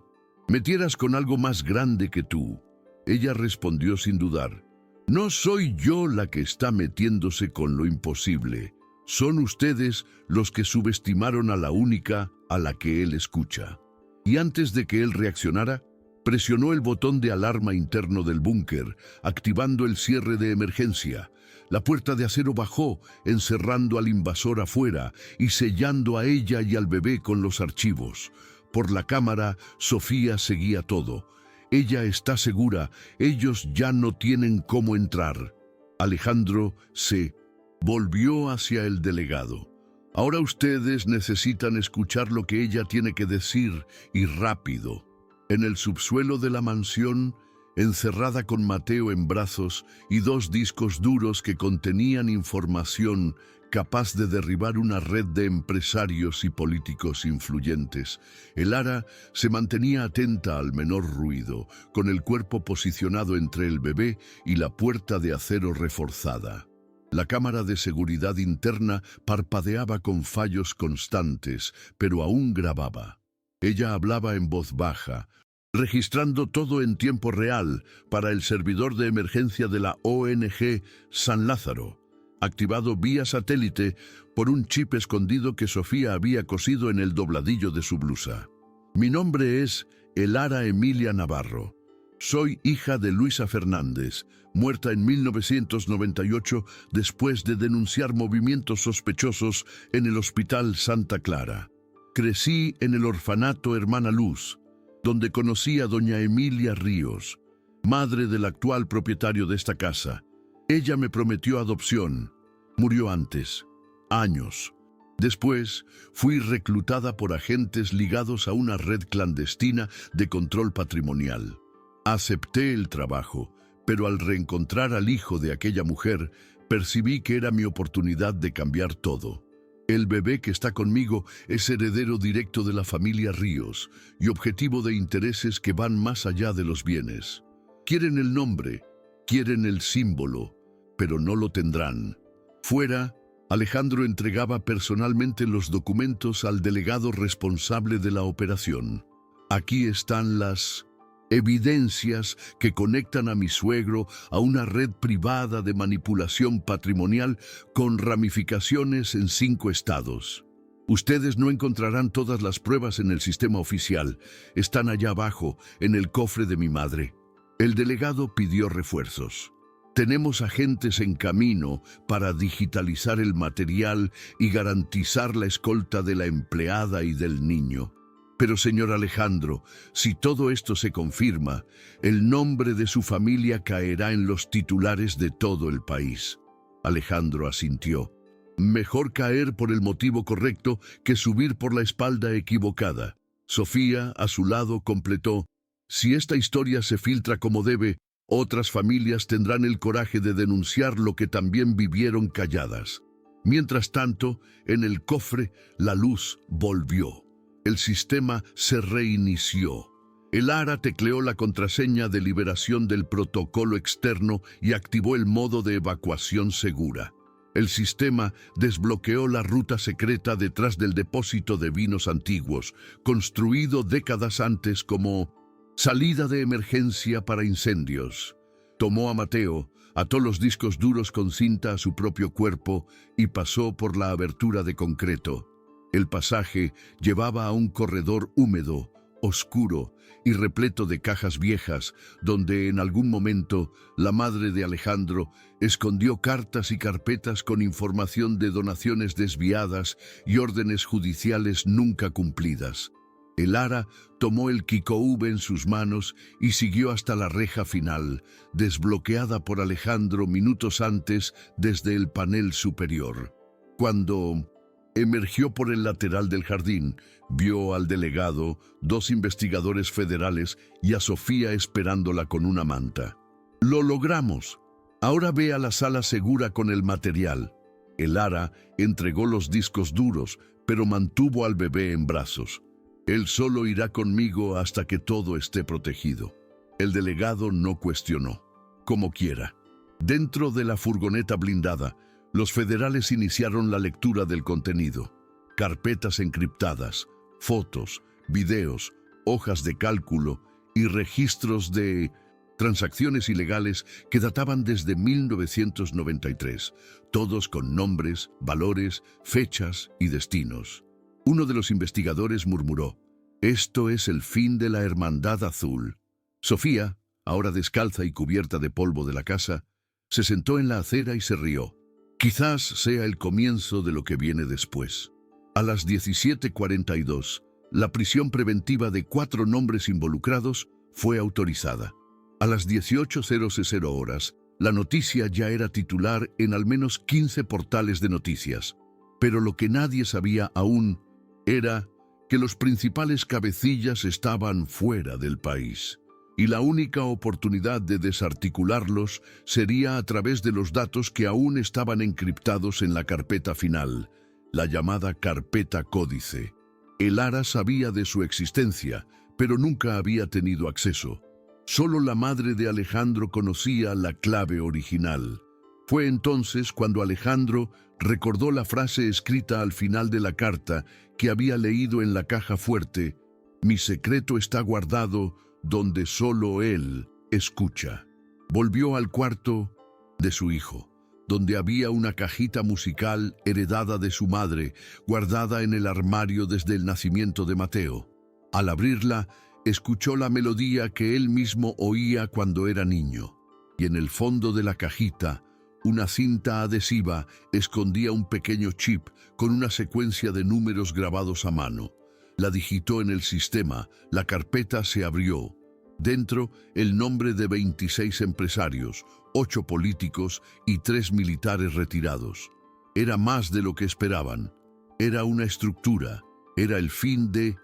metieras con algo más grande que tú». Ella respondió sin dudar: «No soy yo la que está metiéndose con lo imposible. Son ustedes los que subestimaron a la única a la que él escucha». Y antes de que él reaccionara, presionó el botón de alarma interno del búnker, activando el cierre de emergencia. La puerta de acero bajó, encerrando al invasor afuera y sellando a ella y al bebé con los archivos. Por la cámara, Sofía seguía todo. «Ella está segura, ellos ya no tienen cómo entrar». Alejandro se volvió hacia el delegado. «Ahora ustedes necesitan escuchar lo que ella tiene que decir, y rápido». En el subsuelo de la mansión, encerrada con Mateo en brazos y 2 discos duros que contenían información capaz de derribar una red de empresarios y políticos influyentes, Elara se mantenía atenta al menor ruido, con el cuerpo posicionado entre el bebé y la puerta de acero reforzada. La cámara de seguridad interna parpadeaba con fallos constantes, pero aún grababa. Ella hablaba en voz baja, registrando todo en tiempo real para el servidor de emergencia de la ONG San Lázaro, activado vía satélite por un chip escondido que Sofía había cosido en el dobladillo de su blusa. «Mi nombre es Elara Emilia Navarro. Soy hija de Luisa Fernández, muerta en 1998 después de denunciar movimientos sospechosos en el Hospital Santa Clara. Crecí en el orfanato Hermana Luz, donde conocí a doña Emilia Ríos, madre del actual propietario de esta casa. Ella me prometió adopción. Murió antes. Años. Después, fui reclutada por agentes ligados a una red clandestina de control patrimonial. Acepté el trabajo, pero al reencontrar al hijo de aquella mujer, percibí que era mi oportunidad de cambiar todo. El bebé que está conmigo es heredero directo de la familia Ríos y objetivo de intereses que van más allá de los bienes. Quieren el nombre, quieren el símbolo, pero no lo tendrán. Fuera, Alejandro entregaba personalmente los documentos al delegado responsable de la operación. Aquí están las evidencias que conectan a mi suegro a una red privada de manipulación patrimonial con ramificaciones en 5 estados. Ustedes no encontrarán todas las pruebas en el sistema oficial. Están allá abajo, en el cofre de mi madre. El delegado pidió refuerzos. Tenemos agentes en camino para digitalizar el material y garantizar la escolta de la empleada y del niño. Pero, señor Alejandro, si todo esto se confirma, el nombre de su familia caerá en los titulares de todo el país. Alejandro asintió. Mejor caer por el motivo correcto que subir por la espalda equivocada. Sofía, a su lado, completó. Si esta historia se filtra como debe, otras familias tendrán el coraje de denunciar lo que también vivieron calladas. Mientras tanto, en el cofre, la luz volvió. El sistema se reinició. Elara tecleó la contraseña de liberación del protocolo externo y activó el modo de evacuación segura. El sistema desbloqueó la ruta secreta detrás del depósito de vinos antiguos, construido décadas antes como salida de emergencia para incendios. Tomó a Mateo, ató los discos duros con cinta a su propio cuerpo y pasó por la abertura de concreto. El pasaje llevaba a un corredor húmedo, oscuro y repleto de cajas viejas, donde en algún momento la madre de Alejandro escondió cartas y carpetas con información de donaciones desviadas y órdenes judiciales nunca cumplidas. Elara tomó el Kikoube en sus manos y siguió hasta la reja final, desbloqueada por Alejandro minutos antes desde el panel superior. Cuando emergió por el lateral del jardín, vio al delegado, 2 investigadores federales y a Sofía esperándola con una manta. «Lo logramos. Ahora ve a la sala segura con el material». Elara entregó los discos duros, pero mantuvo al bebé en brazos. «Él solo irá conmigo hasta que todo esté protegido». El delegado no cuestionó. «Como quiera». Dentro de la furgoneta blindada, los federales iniciaron la lectura del contenido. Carpetas encriptadas, fotos, videos, hojas de cálculo y registros de transacciones ilegales que databan desde 1993, todos con nombres, valores, fechas y destinos. Uno de los investigadores murmuró: «Esto es el fin de la Hermandad Azul». Sofía, ahora descalza y cubierta de polvo de la casa, se sentó en la acera y se rió. Quizás sea el comienzo de lo que viene después. A las 17:42, la prisión preventiva de 4 nombres involucrados fue autorizada. A las 18:00 horas, la noticia ya era titular en al menos 15 portales de noticias. Pero lo que nadie sabía aún era que los principales cabecillas estaban fuera del país. Y la única oportunidad de desarticularlos sería a través de los datos que aún estaban encriptados en la carpeta final, la llamada carpeta códice. Elara sabía de su existencia, pero nunca había tenido acceso. Solo la madre de Alejandro conocía la clave original. Fue entonces cuando Alejandro recordó la frase escrita al final de la carta que había leído en la caja fuerte: «Mi secreto está guardado donde solo él escucha». Volvió al cuarto de su hijo, donde había una cajita musical heredada de su madre, guardada en el armario desde el nacimiento de Mateo. Al abrirla, escuchó la melodía que él mismo oía cuando era niño, y en el fondo de la cajita, una cinta adhesiva escondía un pequeño chip con una secuencia de números grabados a mano. La digitó en el sistema, la carpeta se abrió. Dentro, el nombre de 26 empresarios, 8 políticos y 3 militares retirados. Era más de lo que esperaban. Era una estructura. Era el fin de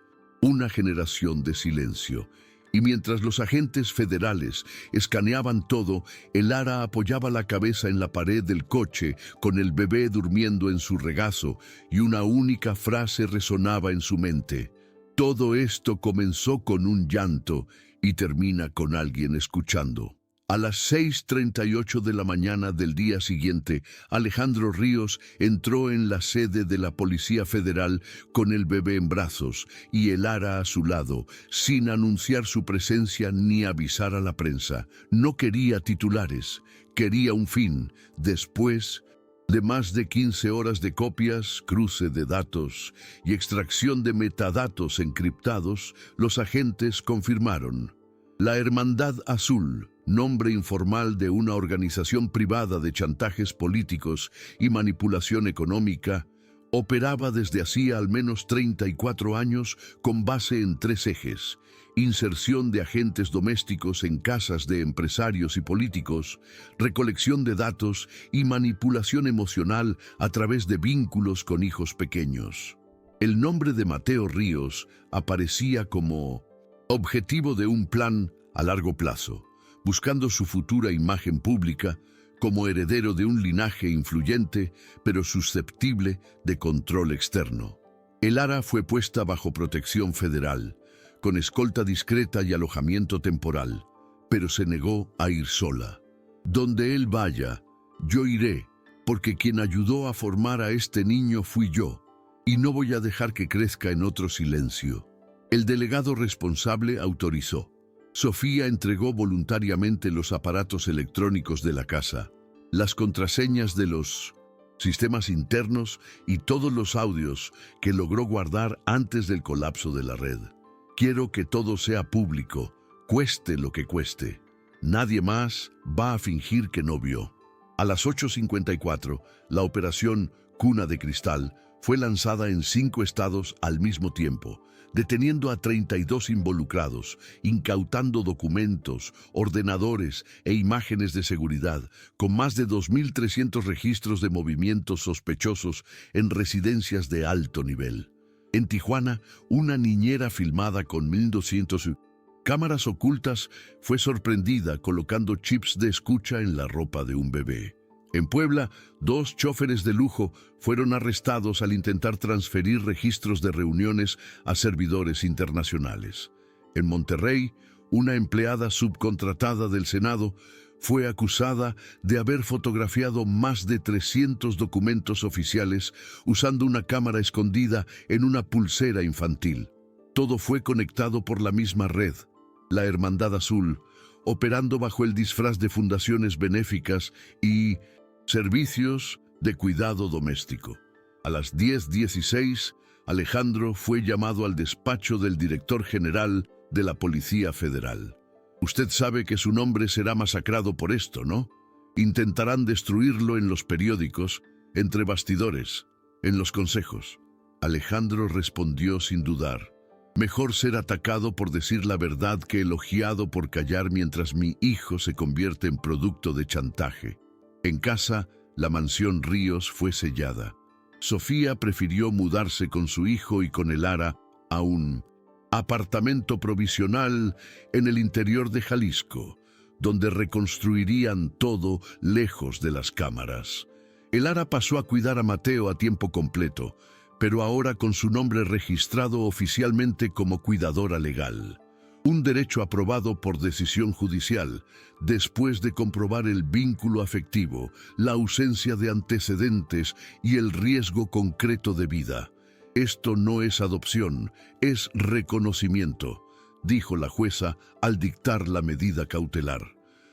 una generación de silencio. Y mientras los agentes federales escaneaban todo, el Lara apoyaba la cabeza en la pared del coche con el bebé durmiendo en su regazo y una única frase resonaba en su mente. Todo esto comenzó con un llanto y termina con alguien escuchando. A las 6:38 de la mañana del día siguiente, Alejandro Ríos entró en la sede de la Policía Federal con el bebé en brazos y el Lara a su lado, sin anunciar su presencia ni avisar a la prensa. No quería titulares, quería un fin. Después de más de 15 horas de copias, cruce de datos y extracción de metadatos encriptados, los agentes confirmaron. La Hermandad Azul, nombre informal de una organización privada de chantajes políticos y manipulación económica, operaba desde hacía al menos 34 años con base en 3 ejes: inserción de agentes domésticos en casas de empresarios y políticos, recolección de datos y manipulación emocional a través de vínculos con hijos pequeños. El nombre de Mateo Ríos aparecía como objetivo de un plan a largo plazo, buscando su futura imagen pública como heredero de un linaje influyente pero susceptible de control externo. El Lara fue puesta bajo protección federal, con escolta discreta y alojamiento temporal, pero se negó a ir sola. Donde él vaya, yo iré, porque quien ayudó a formar a este niño fui yo, y no voy a dejar que crezca en otro silencio. El delegado responsable autorizó. Sofía entregó voluntariamente los aparatos electrónicos de la casa, las contraseñas de los sistemas internos y todos los audios que logró guardar antes del colapso de la red. Quiero que todo sea público, cueste lo que cueste. Nadie más va a fingir que no vio. A las 8:54, la operación Cuna de Cristal fue lanzada en 5 estados al mismo tiempo, deteniendo a 32 involucrados, incautando documentos, ordenadores e imágenes de seguridad, con más de 2.300 registros de movimientos sospechosos en residencias de alto nivel. En Tijuana, una niñera filmada con 1.200 cámaras ocultas fue sorprendida colocando chips de escucha en la ropa de un bebé. En Puebla, 2 choferes de lujo fueron arrestados al intentar transferir registros de reuniones a servidores internacionales. En Monterrey, una empleada subcontratada del Senado fue acusada de haber fotografiado más de 300 documentos oficiales usando una cámara escondida en una pulsera infantil. Todo fue conectado por la misma red, la Hermandad Azul, operando bajo el disfraz de fundaciones benéficas y servicios de cuidado doméstico. A las 10:16, Alejandro fue llamado al despacho del director general de la Policía Federal. Usted sabe que su nombre será masacrado por esto, ¿no? Intentarán destruirlo en los periódicos, entre bastidores, en los consejos. Alejandro respondió sin dudar. Mejor ser atacado por decir la verdad que elogiado por callar mientras mi hijo se convierte en producto de chantaje. En casa, la mansión Ríos fue sellada. Sofía prefirió mudarse con su hijo y con el Lara a un apartamento provisional en el interior de Jalisco, donde reconstruirían todo lejos de las cámaras. El Lara pasó a cuidar a Mateo a tiempo completo, pero ahora con su nombre registrado oficialmente como cuidadora legal. Un derecho aprobado por decisión judicial, después de comprobar el vínculo afectivo, la ausencia de antecedentes y el riesgo concreto de vida. Esto no es adopción, es reconocimiento, dijo la jueza al dictar la medida cautelar.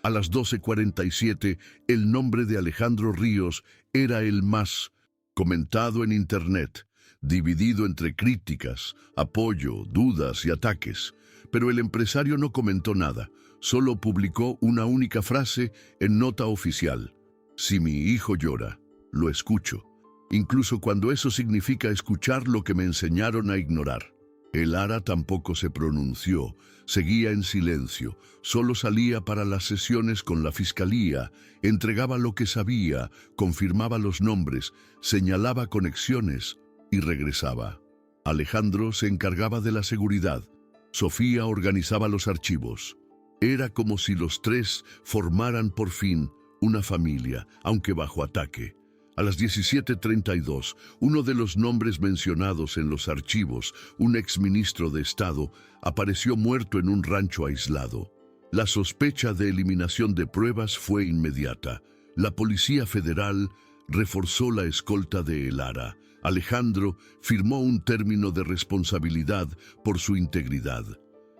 A las 12:47, el nombre de Alejandro Ríos era el más comentado en Internet, dividido entre críticas, apoyo, dudas y ataques. Pero el empresario no comentó nada, solo publicó una única frase en nota oficial: si mi hijo llora, lo escucho, incluso cuando eso significa escuchar lo que me enseñaron a ignorar. El Ara tampoco se pronunció, seguía en silencio, solo salía para las sesiones con la fiscalía, entregaba lo que sabía, confirmaba los nombres, señalaba conexiones y regresaba. Alejandro se encargaba de la seguridad. Sofía organizaba los archivos. Era como si los tres formaran por fin una familia, aunque bajo ataque. A las 17:32, uno de los nombres mencionados en los archivos, un exministro de Estado, apareció muerto en un rancho aislado. La sospecha de eliminación de pruebas fue inmediata. La Policía Federal reforzó la escolta de El Ara. Alejandro firmó un término de responsabilidad por su integridad.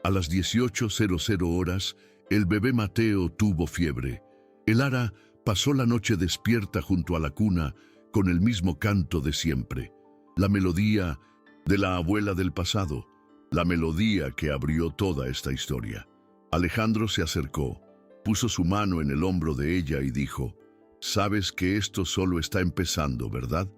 A las 18:00 horas, el bebé Mateo tuvo fiebre. El Ara pasó la noche despierta junto a la cuna con el mismo canto de siempre, la melodía de la abuela del pasado, la melodía que abrió toda esta historia. Alejandro se acercó, puso su mano en el hombro de ella y dijo: «Sabes que esto solo está empezando, ¿verdad?».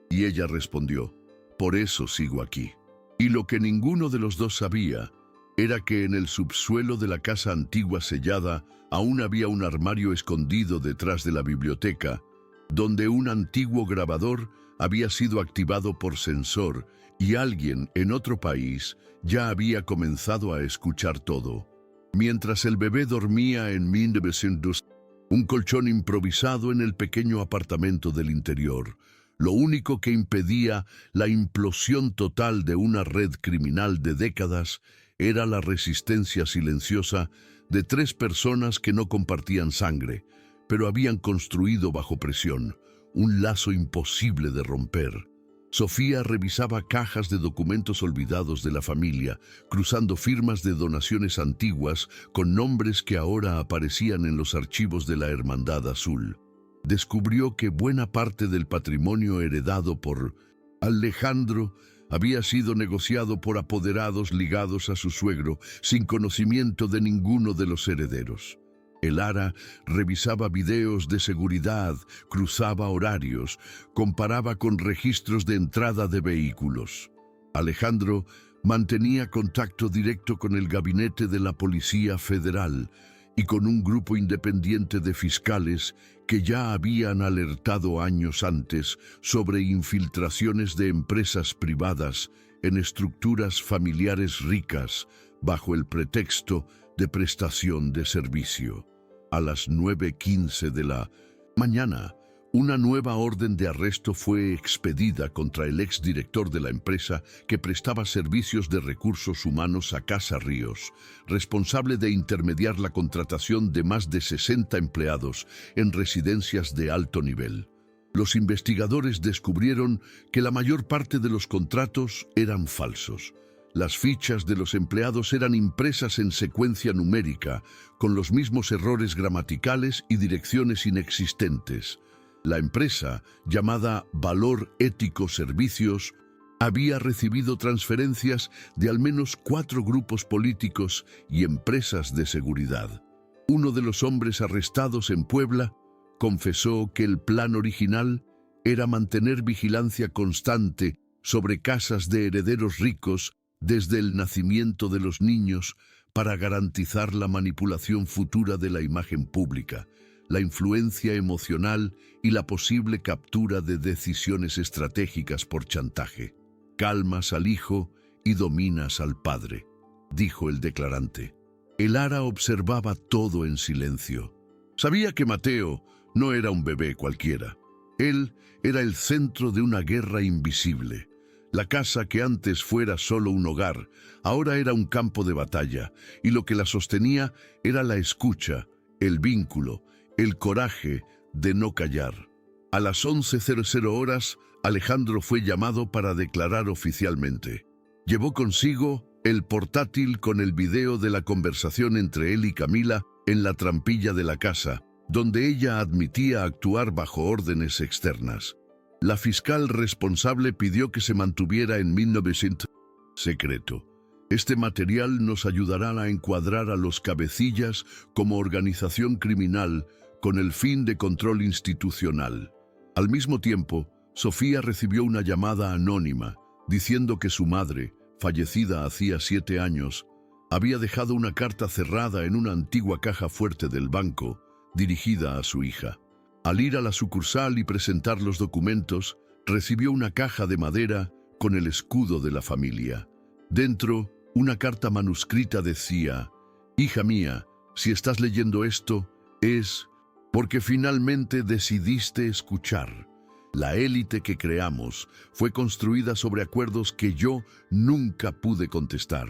Y ella respondió: «Por eso sigo aquí». Y lo que ninguno de los dos sabía era que en el subsuelo de la casa antigua sellada aún había un armario escondido detrás de la biblioteca, donde un antiguo grabador había sido activado por sensor y alguien en otro país ya había comenzado a escuchar todo. Mientras el bebé dormía en 1900, un colchón improvisado en el pequeño apartamento del interior, lo único que impedía la implosión total de una red criminal de décadas era la resistencia silenciosa de tres personas que no compartían sangre, pero habían construido bajo presión un lazo imposible de romper. Sofía revisaba cajas de documentos olvidados de la familia, cruzando firmas de donaciones antiguas con nombres que ahora aparecían en los archivos de la Hermandad Azul. Descubrió que buena parte del patrimonio heredado por Alejandro había sido negociado por apoderados ligados a su suegro, sin conocimiento de ninguno de los herederos. El Ara revisaba videos de seguridad, cruzaba horarios, comparaba con registros de entrada de vehículos. Alejandro mantenía contacto directo con el gabinete de la Policía Federal y con un grupo independiente de fiscales que ya habían alertado años antes sobre infiltraciones de empresas privadas en estructuras familiares ricas bajo el pretexto de prestación de servicio. A las 9:15 de la mañana, una nueva orden de arresto fue expedida contra el exdirector de la empresa que prestaba servicios de recursos humanos a Casa Ríos, responsable de intermediar la contratación de más de 60 empleados en residencias de alto nivel. Los investigadores descubrieron que la mayor parte de los contratos eran falsos. Las fichas de los empleados eran impresas en secuencia numérica, con los mismos errores gramaticales y direcciones inexistentes. La empresa, llamada Valor Ético Servicios, había recibido transferencias de al menos 4 grupos políticos y empresas de seguridad. Uno de los hombres arrestados en Puebla confesó que el plan original era mantener vigilancia constante sobre casas de herederos ricos desde el nacimiento de los niños para garantizar la manipulación futura de la imagen pública, la influencia emocional y la posible captura de decisiones estratégicas por chantaje. «Calmas al hijo y dominas al padre», dijo el declarante. El Ara observaba todo en silencio. Sabía que Mateo no era un bebé cualquiera. Él era el centro de una guerra invisible. La casa que antes fuera solo un hogar, ahora era un campo de batalla, y lo que la sostenía era la escucha, el vínculo, el coraje de no callar. A las 11:00 horas, Alejandro fue llamado para declarar oficialmente. Llevó consigo el portátil con el video de la conversación entre él y Camila en la trampilla de la casa, donde ella admitía actuar bajo órdenes externas. La fiscal responsable pidió que se mantuviera en 1900 secreto. Este material nos ayudará a encuadrar a los cabecillas como organización criminal con el fin de control institucional. Al mismo tiempo, Sofía recibió una llamada anónima diciendo que su madre, fallecida hacía 7 años, había dejado una carta cerrada en una antigua caja fuerte del banco, dirigida a su hija. Al ir a la sucursal y presentar los documentos, recibió una caja de madera con el escudo de la familia. Dentro, una carta manuscrita decía: «Hija mía, si estás leyendo esto, es porque finalmente decidiste escuchar. La élite que creamos fue construida sobre acuerdos que yo nunca pude contestar.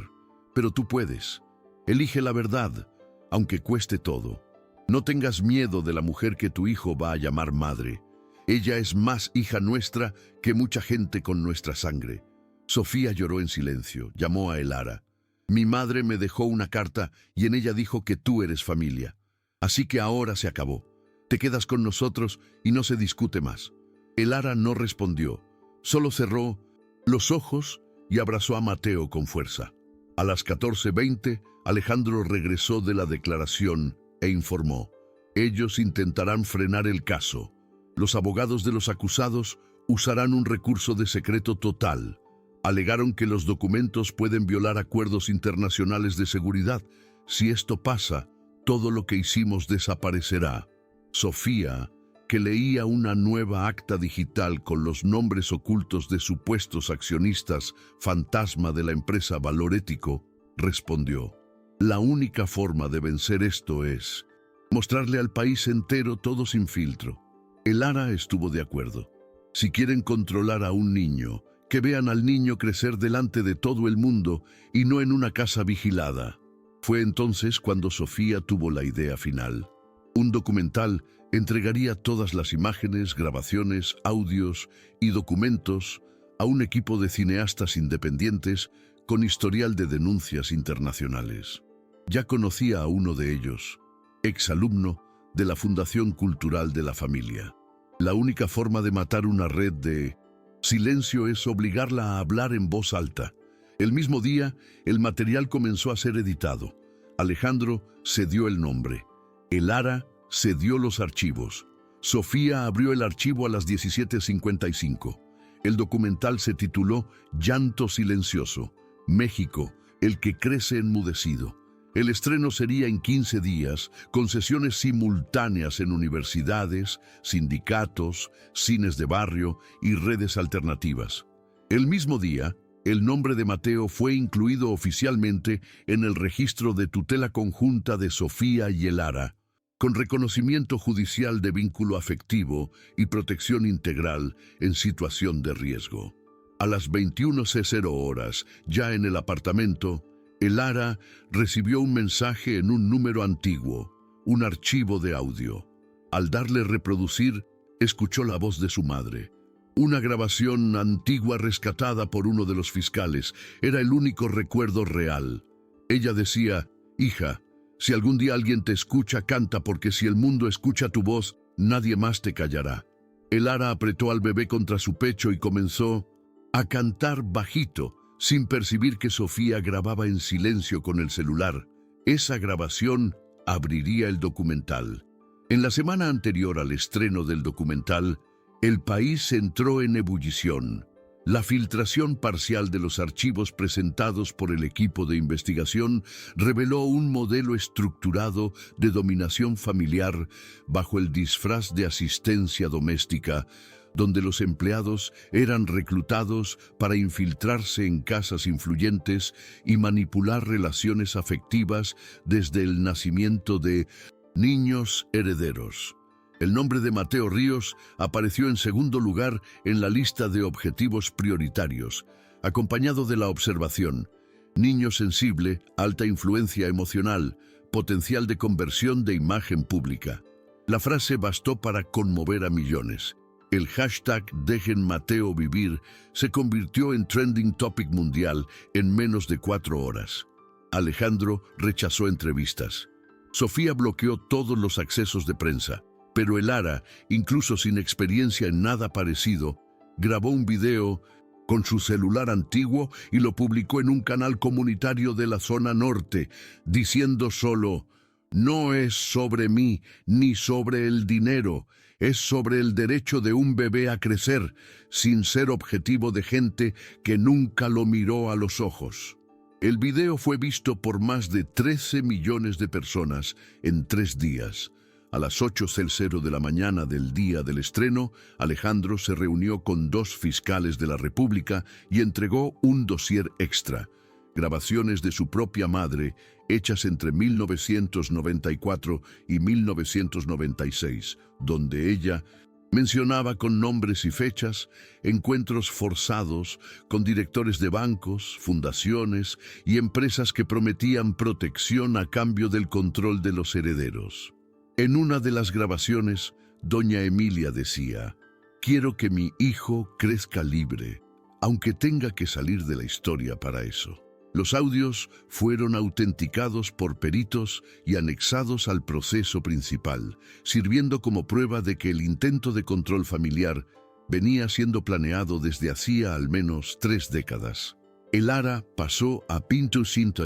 Pero tú puedes. Elige la verdad, aunque cueste todo. No tengas miedo de la mujer que tu hijo va a llamar madre. Ella es más hija nuestra que mucha gente con nuestra sangre». Sofía lloró en silencio, llamó a Elara. «Mi madre me dejó una carta y en ella dijo que tú eres familia. Así que ahora se acabó. Te quedas con nosotros y no se discute más». Elara no respondió, solo cerró los ojos y abrazó a Mateo con fuerza. A las 14:20, Alejandro regresó de la declaración e informó: «Ellos intentarán frenar el caso. Los abogados de los acusados usarán un recurso de secreto total. Alegaron que los documentos pueden violar acuerdos internacionales de seguridad. Si esto pasa, todo lo que hicimos desaparecerá». Sofía, que leía una nueva acta digital con los nombres ocultos de supuestos accionistas fantasma de la empresa Valorético, respondió: «La única forma de vencer esto es mostrarle al país entero todo sin filtro». Elara estuvo de acuerdo. Si quieren controlar a un niño, que vean al niño crecer delante de todo el mundo y no en una casa vigilada. Fue entonces cuando Sofía tuvo la idea final. Un documental entregaría todas las imágenes, grabaciones, audios y documentos a un equipo de cineastas independientes con historial de denuncias internacionales. Ya conocía a uno de ellos, exalumno de la Fundación Cultural de la Familia. La única forma de matar una red de silencio es obligarla a hablar en voz alta. El mismo día, el material comenzó a ser editado. Alejandro cedió el nombre. Elara cedió los archivos. Sofía abrió el archivo a las 17:55. El documental se tituló Llanto Silencioso, México, el que crece enmudecido. El estreno sería en 15 días, con sesiones simultáneas en universidades, sindicatos, cines de barrio y redes alternativas. El mismo día, el nombre de Mateo fue incluido oficialmente en el registro de tutela conjunta de Sofía y Elara, con reconocimiento judicial de vínculo afectivo y protección integral en situación de riesgo. A las 21:00, ya en el apartamento, Elara recibió un mensaje en un número antiguo, un archivo de audio. Al darle reproducir, escuchó la voz de su madre. Una grabación antigua rescatada por uno de los fiscales. Era el único recuerdo real. Ella decía: «Hija, si algún día alguien te escucha, canta, porque si el mundo escucha tu voz, nadie más te callará». Elara apretó al bebé contra su pecho y comenzó a cantar bajito, sin percibir que Sofía grababa en silencio con el celular. Esa grabación abriría el documental. En la semana anterior al estreno del documental, el país entró en ebullición. La filtración parcial de los archivos presentados por el equipo de investigación reveló un modelo estructurado de dominación familiar bajo el disfraz de asistencia doméstica, donde los empleados eran reclutados para infiltrarse en casas influyentes y manipular relaciones afectivas desde el nacimiento de niños herederos. El nombre de Mateo Ríos apareció en segundo lugar en la lista de objetivos prioritarios, acompañado de la observación: niño sensible, alta influencia emocional, potencial de conversión de imagen pública. La frase bastó para conmover a millones. El hashtag Dejen Mateo Vivir se convirtió en trending topic mundial en menos de 4 horas. Alejandro rechazó entrevistas. Sofía bloqueó todos los accesos de prensa. Pero el Lara, incluso sin experiencia en nada parecido, grabó un video con su celular antiguo y lo publicó en un canal comunitario de la zona norte, diciendo solo: "No es sobre mí ni sobre el dinero, es sobre el derecho de un bebé a crecer, sin ser objetivo de gente que nunca lo miró a los ojos". El video fue visto por más de 13 millones de personas en 3 días. A las 8:00 de la mañana del día del estreno, Alejandro se reunió con 2 fiscales de la República y entregó un dossier extra, grabaciones de su propia madre, hechas entre 1994 y 1996, donde ella mencionaba con nombres y fechas encuentros forzados con directores de bancos, fundaciones y empresas que prometían protección a cambio del control de los herederos. En una de las grabaciones, doña Emilia decía: "Quiero que mi hijo crezca libre, aunque tenga que salir de la historia para eso". Los audios fueron autenticados por peritos y anexados al proceso principal, sirviendo como prueba de que el intento de control familiar venía siendo planeado desde hacía al menos 3 décadas. El Lara pasó a Pinto Cinta,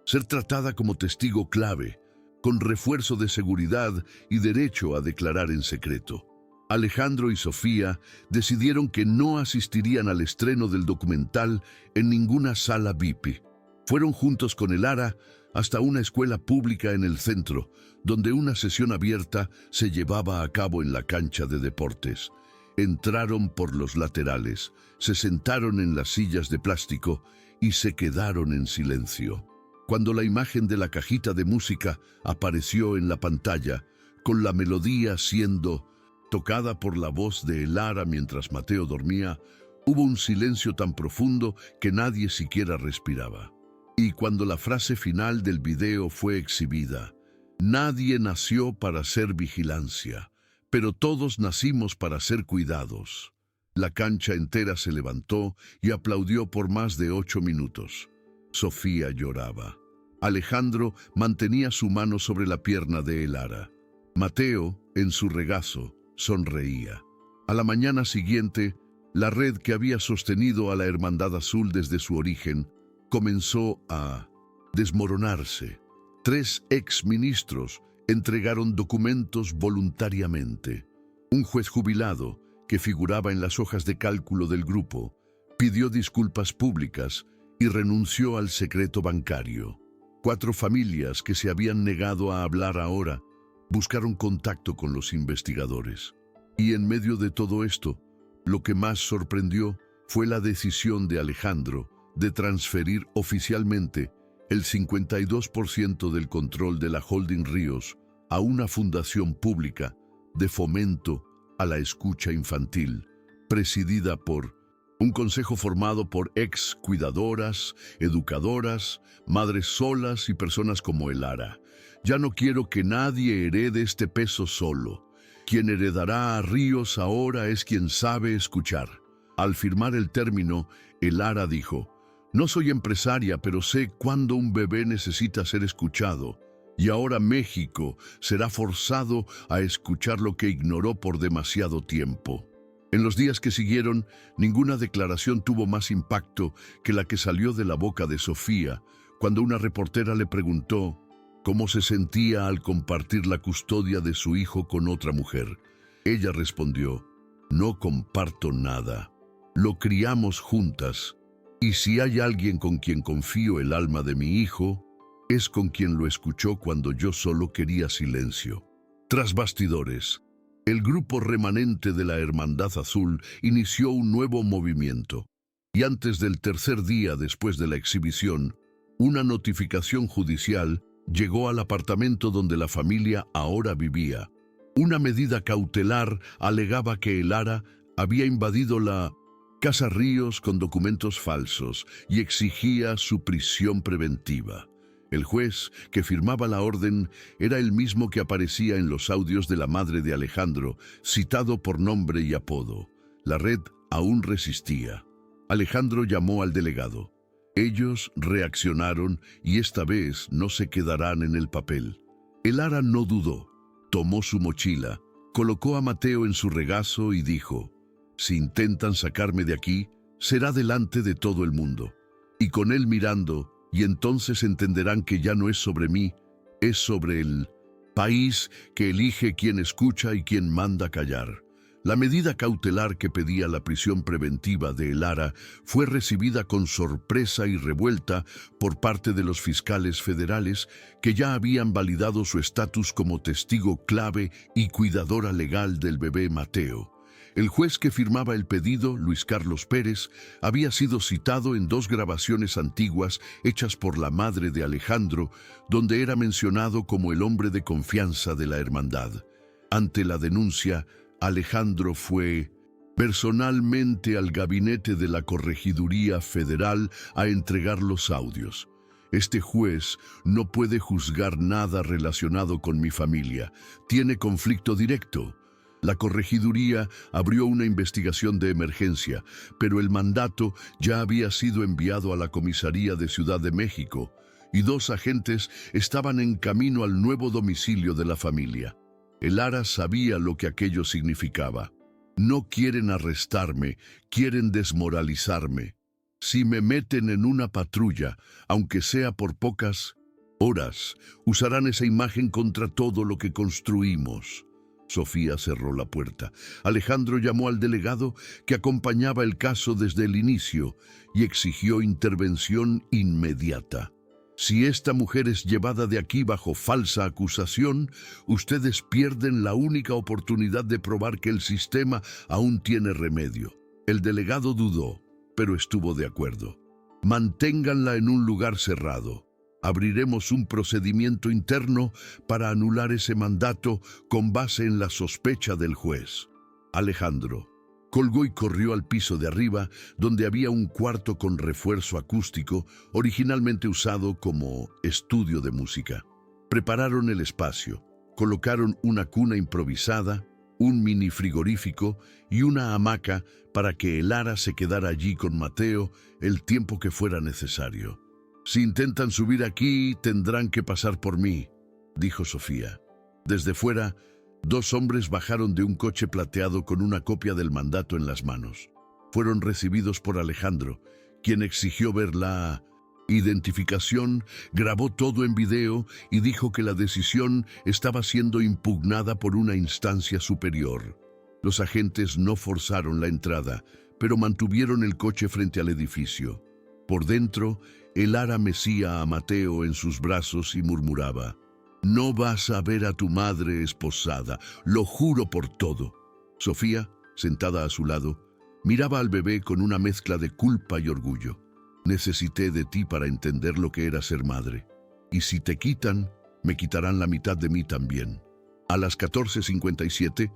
ser tratada como testigo clave, con refuerzo de seguridad y derecho a declarar en secreto. Alejandro y Sofía decidieron que no asistirían al estreno del documental en ninguna sala VIP. Fueron juntos con el Lara hasta una escuela pública en el centro, donde una sesión abierta se llevaba a cabo en la cancha de deportes. Entraron por los laterales, se sentaron en las sillas de plástico y se quedaron en silencio. Cuando la imagen de la cajita de música apareció en la pantalla, con la melodía siendo tocada por la voz de el Lara mientras Mateo dormía, hubo un silencio tan profundo que nadie siquiera respiraba. Y cuando la frase final del video fue exhibida: "Nadie nació para ser vigilancia, pero todos nacimos para ser cuidados", la cancha entera se levantó y aplaudió por más de 8 minutos. Sofía lloraba. Alejandro mantenía su mano sobre la pierna de el Lara. Mateo, en su regazo, sonreía. A la mañana siguiente, la red que había sostenido a la Hermandad Azul desde su origen comenzó a desmoronarse. 3 exministros entregaron documentos voluntariamente. Un juez jubilado, que figuraba en las hojas de cálculo del grupo, pidió disculpas públicas y renunció al secreto bancario. 4 familias que se habían negado a hablar ahora buscaron contacto con los investigadores. Y en medio de todo esto, lo que más sorprendió fue la decisión de Alejandro de transferir oficialmente el 52% del control de la Holding Ríos a una fundación pública de fomento a la escucha infantil, presidida por un consejo formado por ex cuidadoras, educadoras, madres solas y personas como el Lara. Ya no quiero que nadie herede este peso solo. Quien heredará a Ríos ahora es quien sabe escuchar. Al firmar el término, el Lara dijo: "No soy empresaria, pero sé cuándo un bebé necesita ser escuchado. Y ahora México será forzado a escuchar lo que ignoró por demasiado tiempo". En los días que siguieron, ninguna declaración tuvo más impacto que la que salió de la boca de Sofía, cuando una reportera le preguntó cómo se sentía al compartir la custodia de su hijo con otra mujer. Ella respondió: "No comparto nada. Lo criamos juntas, y si hay alguien con quien confío el alma de mi hijo, es con quien lo escuchó cuando yo solo quería silencio". Tras bastidores, el grupo remanente de la Hermandad Azul inició un nuevo movimiento, y antes del tercer día después de la exhibición, una notificación judicial llegó al apartamento donde la familia ahora vivía. Una medida cautelar alegaba que el Lara había invadido la Casa Ríos con documentos falsos y exigía su prisión preventiva. El juez que firmaba la orden era el mismo que aparecía en los audios de la madre de Alejandro, citado por nombre y apodo. La red aún resistía. Alejandro llamó al delegado. Ellos reaccionaron y esta vez no se quedarán en el papel. El Lara no dudó. Tomó su mochila, Colocó a Mateo en su regazo y dijo: «Si intentan sacarme de aquí, será delante de todo el mundo, y con él mirando, y entonces entenderán que ya no es sobre mí, es sobre el país que elige quién escucha y quién manda callar». La medida cautelar que pedía la prisión preventiva de Lara fue recibida con sorpresa y revuelta por parte de los fiscales federales, que ya habían validado su estatus como testigo clave y cuidadora legal del bebé Mateo. El juez que firmaba el pedido, Luis Carlos Pérez, había sido citado en 2 grabaciones antiguas hechas por la madre de Alejandro, donde era mencionado como el hombre de confianza de la hermandad. Ante la denuncia, Alejandro fue personalmente al gabinete de la Corregiduría Federal a entregar los audios. Este juez no puede juzgar nada relacionado con mi familia. Tiene conflicto directo. La Corregiduría abrió una investigación de emergencia, pero el mandato ya había sido enviado a la comisaría de Ciudad de México y 2 agentes estaban en camino al nuevo domicilio de la familia. Lara sabía lo que aquello significaba. No quieren arrestarme, quieren desmoralizarme. Si me meten en una patrulla, aunque sea por pocas horas, usarán esa imagen contra todo lo que construimos. Sofía cerró la puerta. Alejandro llamó al delegado que acompañaba el caso desde el inicio y exigió intervención inmediata. Si esta mujer es llevada de aquí bajo falsa acusación, ustedes pierden la única oportunidad de probar que el sistema aún tiene remedio. El delegado dudó, pero estuvo de acuerdo. Manténganla en un lugar cerrado. Abriremos un procedimiento interno para anular ese mandato con base en la sospecha del juez. Alejandro colgó y corrió al piso de arriba, donde había un cuarto con refuerzo acústico, originalmente usado como estudio de música. Prepararon el espacio, colocaron una cuna improvisada, un mini frigorífico y una hamaca para que Lara se quedara allí con Mateo el tiempo que fuera necesario. «Si intentan subir aquí, tendrán que pasar por mí», dijo Sofía. Desde fuera, 2 hombres bajaron de un coche plateado con una copia del mandato en las manos. Fueron recibidos por Alejandro, quien exigió ver la identificación, grabó todo en video y dijo que la decisión estaba siendo impugnada por una instancia superior. Los agentes no forzaron la entrada, pero mantuvieron el coche frente al edificio. Por dentro, Lara mecía a Mateo en sus brazos y murmuraba: «No vas a ver a tu madre esposada, lo juro por todo». Sofía, sentada a su lado, miraba al bebé con una mezcla de culpa y orgullo. «Necesité de ti para entender lo que era ser madre. Y si te quitan, me quitarán la mitad de mí también». A las 14:57,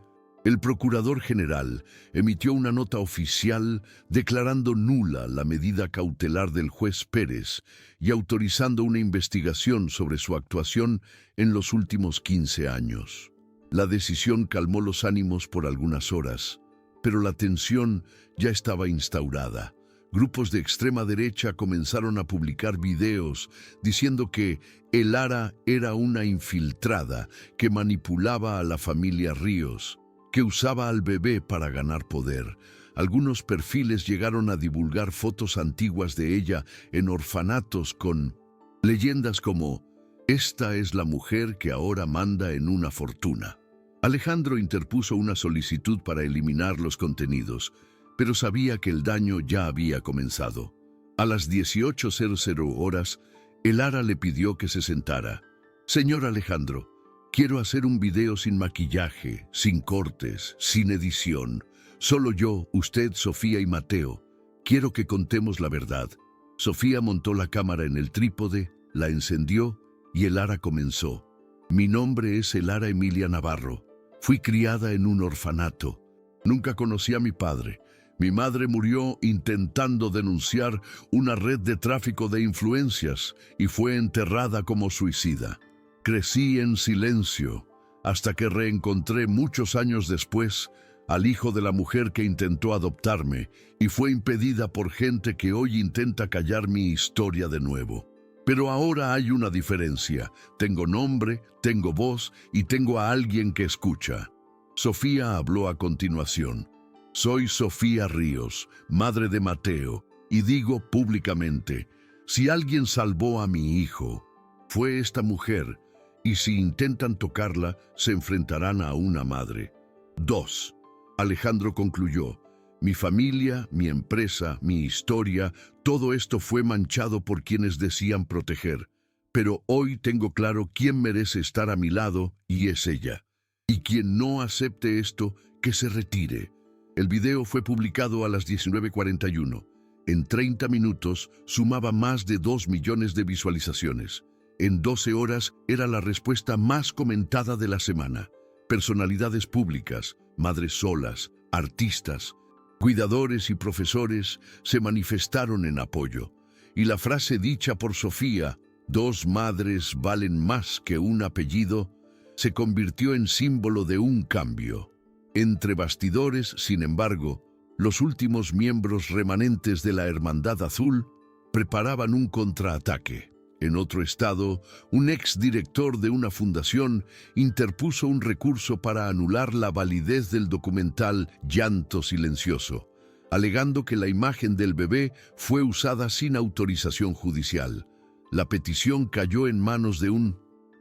el Procurador General emitió una nota oficial declarando nula la medida cautelar del juez Pérez y autorizando una investigación sobre su actuación en los últimos 15 años. La decisión calmó los ánimos por algunas horas, pero la tensión ya estaba instaurada. Grupos de extrema derecha comenzaron a publicar videos diciendo que Lara era una infiltrada que manipulaba a la familia Ríos, que usaba al bebé para ganar poder. Algunos perfiles llegaron a divulgar fotos antiguas de ella en orfanatos con leyendas como: «Esta es la mujer que ahora manda en una fortuna». Alejandro interpuso una solicitud para eliminar los contenidos, pero sabía que el daño ya había comenzado. A las 18:00 horas, Lara le pidió que se sentara. «Señor Alejandro, quiero hacer un video sin maquillaje, sin cortes, sin edición. Solo yo, usted, Sofía y Mateo. Quiero que contemos la verdad». Sofía montó la cámara en el trípode, la encendió y Lara comenzó. «Mi nombre es Lara Emilia Navarro. Fui criada en un orfanato. Nunca conocí a mi padre. Mi madre murió intentando denunciar una red de tráfico de influencias y fue enterrada como suicida. Crecí en silencio hasta que reencontré muchos años después al hijo de la mujer que intentó adoptarme y fue impedida por gente que hoy intenta callar mi historia de nuevo. Pero ahora hay una diferencia. Tengo nombre, tengo voz y tengo a alguien que escucha». Sofía habló a continuación. Soy Sofía Ríos, madre de Mateo, y digo públicamente, si alguien salvó a mi hijo, fue esta mujer, y si intentan tocarla, se enfrentarán a una madre. 2. Alejandro concluyó, mi familia, mi empresa, mi historia, todo esto fue manchado por quienes decían proteger. Pero hoy tengo claro quién merece estar a mi lado, y es ella. Y quien no acepte esto, que se retire. El video fue publicado a las 19:41. En 30 minutos sumaba más de 2 millones de visualizaciones. En 12 horas era la respuesta más comentada de la semana. Personalidades públicas, madres solas, artistas, cuidadores y profesores se manifestaron en apoyo. Y la frase dicha por Sofía, 2 madres valen más que un apellido, se convirtió en símbolo de un cambio. Entre bastidores, sin embargo, los últimos miembros remanentes de la Hermandad Azul preparaban un contraataque. En otro estado, un exdirector de una fundación interpuso un recurso para anular la validez del documental Llanto Silencioso, alegando que la imagen del bebé fue usada sin autorización judicial. La petición cayó en manos de un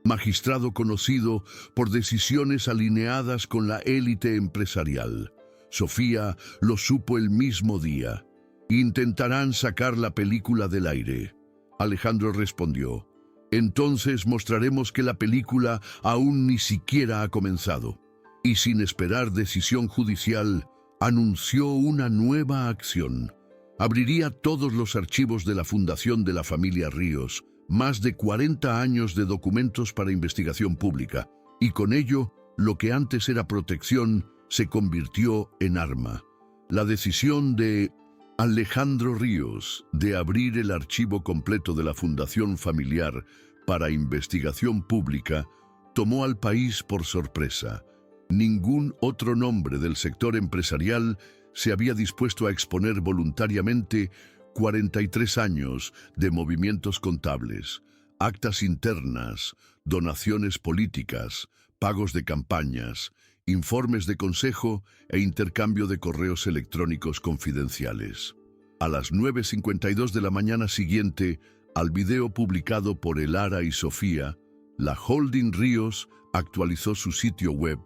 magistrado conocido por decisiones alineadas con la élite empresarial. Sofía lo supo el mismo día. Intentarán sacar la película del aire. Alejandro respondió, entonces mostraremos que la película aún ni siquiera ha comenzado. Y sin esperar decisión judicial, anunció una nueva acción. Abriría todos los archivos de la Fundación de la Familia Ríos, más de 40 años de documentos para investigación pública, y con ello, lo que antes era protección, se convirtió en arma. La decisión de Alejandro Ríos de abrir el archivo completo de la Fundación Familiar para investigación pública tomó al país por sorpresa. Ningún otro nombre del sector empresarial se había dispuesto a exponer voluntariamente 43 años de movimientos contables, actas internas, donaciones políticas, pagos de campañas, informes de consejo e intercambio de correos electrónicos confidenciales. A las 9:52 de la mañana siguiente, al video publicado por Elara y Sofía, la Holding Ríos actualizó su sitio web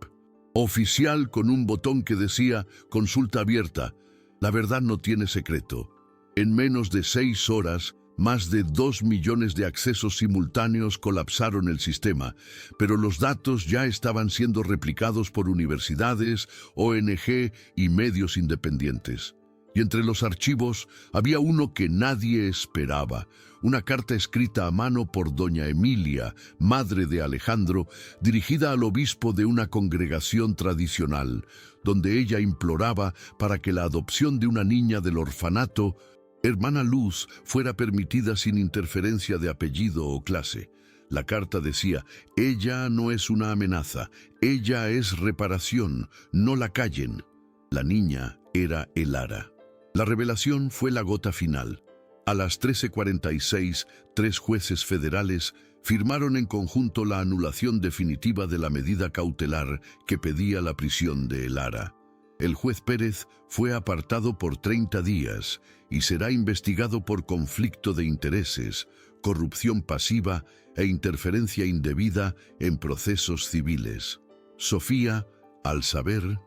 oficial con un botón que decía «Consulta abierta». La verdad no tiene secreto. En menos de 6 horas, más de 2 millones de accesos simultáneos colapsaron el sistema, pero los datos ya estaban siendo replicados por universidades, ONG y medios independientes. Y entre los archivos había uno que nadie esperaba, una carta escrita a mano por doña Emilia, madre de Alejandro, dirigida al obispo de una congregación tradicional, donde ella imploraba para que la adopción de una niña del orfanato, Hermana Luz, fuera permitida sin interferencia de apellido o clase. La carta decía, ella no es una amenaza, ella es reparación, no la callen. La niña era Elara. La revelación fue la gota final. A las 13:46, 3 jueces federales firmaron en conjunto la anulación definitiva de la medida cautelar que pedía la prisión de Elara. El juez Pérez fue apartado por 30 días y será investigado por conflicto de intereses, corrupción pasiva e interferencia indebida en procesos civiles. Sofía, al saber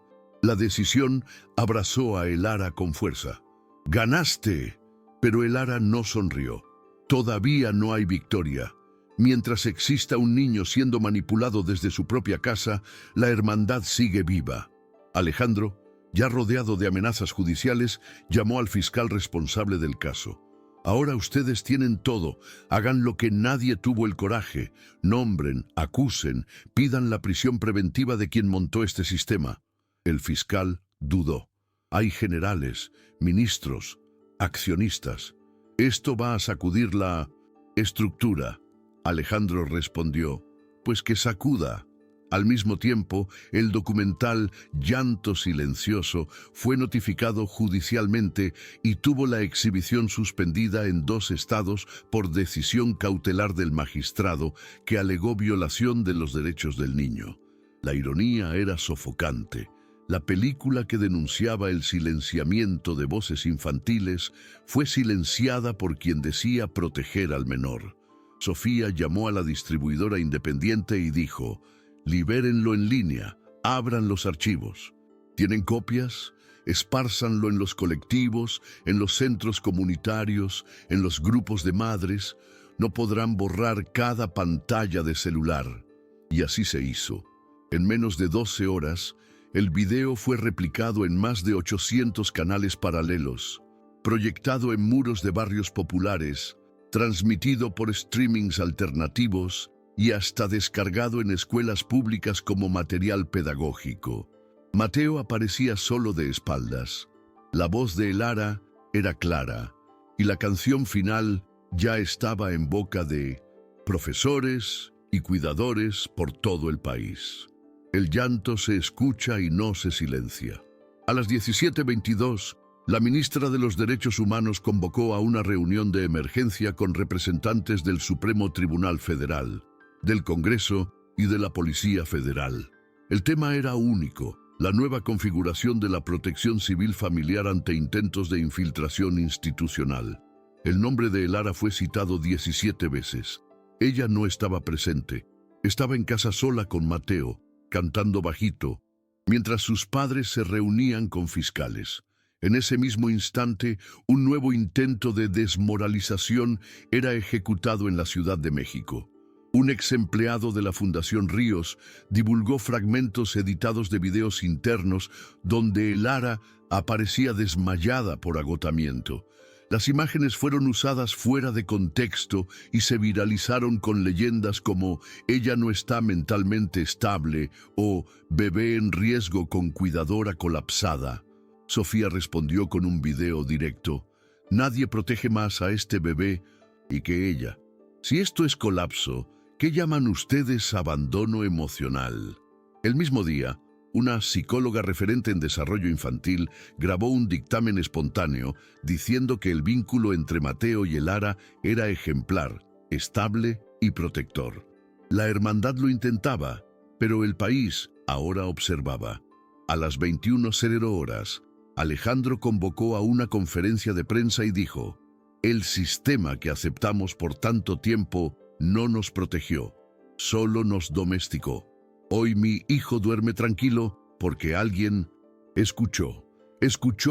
la decisión, abrazó a Elara con fuerza. ¡Ganaste! Pero Elara no sonrió. Todavía no hay victoria. Mientras exista un niño siendo manipulado desde su propia casa, la hermandad sigue viva. Alejandro, ya rodeado de amenazas judiciales, llamó al fiscal responsable del caso. Ahora ustedes tienen todo, hagan lo que nadie tuvo el coraje, nombren, acusen, pidan la prisión preventiva de quien montó este sistema. El fiscal dudó. Hay generales, ministros, accionistas. Esto va a sacudir la estructura. Alejandro respondió, pues que sacuda. Al mismo tiempo, el documental Llanto Silencioso fue notificado judicialmente y tuvo la exhibición suspendida en 2 estados por decisión cautelar del magistrado que alegó violación de los derechos del niño. La ironía era sofocante. La película que denunciaba el silenciamiento de voces infantiles fue silenciada por quien decía proteger al menor. Sofía llamó a la distribuidora independiente y dijo: «Libérenlo en línea, abran los archivos. ¿Tienen copias? Espárzanlo en los colectivos, en los centros comunitarios, en los grupos de madres. No podrán borrar cada pantalla de celular». Y así se hizo. En menos de 12 horas, el video fue replicado en más de 800 canales paralelos, proyectado en muros de barrios populares, transmitido por streamings alternativos y hasta descargado en escuelas públicas como material pedagógico. Mateo aparecía solo de espaldas. La voz de Elara era clara y la canción final ya estaba en boca de profesores y cuidadores por todo el país. El llanto se escucha y no se silencia. A las 17:22, la ministra de los Derechos Humanos convocó a una reunión de emergencia con representantes del Supremo Tribunal Federal, del Congreso y de la Policía Federal. El tema era único: la nueva configuración de la protección civil familiar ante intentos de infiltración institucional. El nombre de Elara fue citado 17 veces. Ella no estaba presente. Estaba en casa sola con Mateo, cantando bajito, mientras sus padres se reunían con fiscales. En ese mismo instante, un nuevo intento de desmoralización era ejecutado en la Ciudad de México. Un ex empleado de la Fundación Ríos divulgó fragmentos editados de videos internos donde Elara aparecía desmayada por agotamiento. Las imágenes fueron usadas fuera de contexto y se viralizaron con leyendas como «Ella no está mentalmente estable» o «Bebé en riesgo con cuidadora colapsada». Sofía respondió con un video directo: «Nadie protege más a este bebé y que ella. Si esto es colapso, ¿qué llaman ustedes abandono emocional?». El mismo día, una psicóloga referente en desarrollo infantil grabó un dictamen espontáneo diciendo que el vínculo entre Mateo y Elara era ejemplar, estable y protector. La hermandad lo intentaba, pero el país ahora observaba. A las 21:00 horas, Alejandro convocó a una conferencia de prensa y dijo: «El sistema que aceptamos por tanto tiempo no nos protegió, solo nos domesticó. Hoy mi hijo duerme tranquilo porque alguien escuchó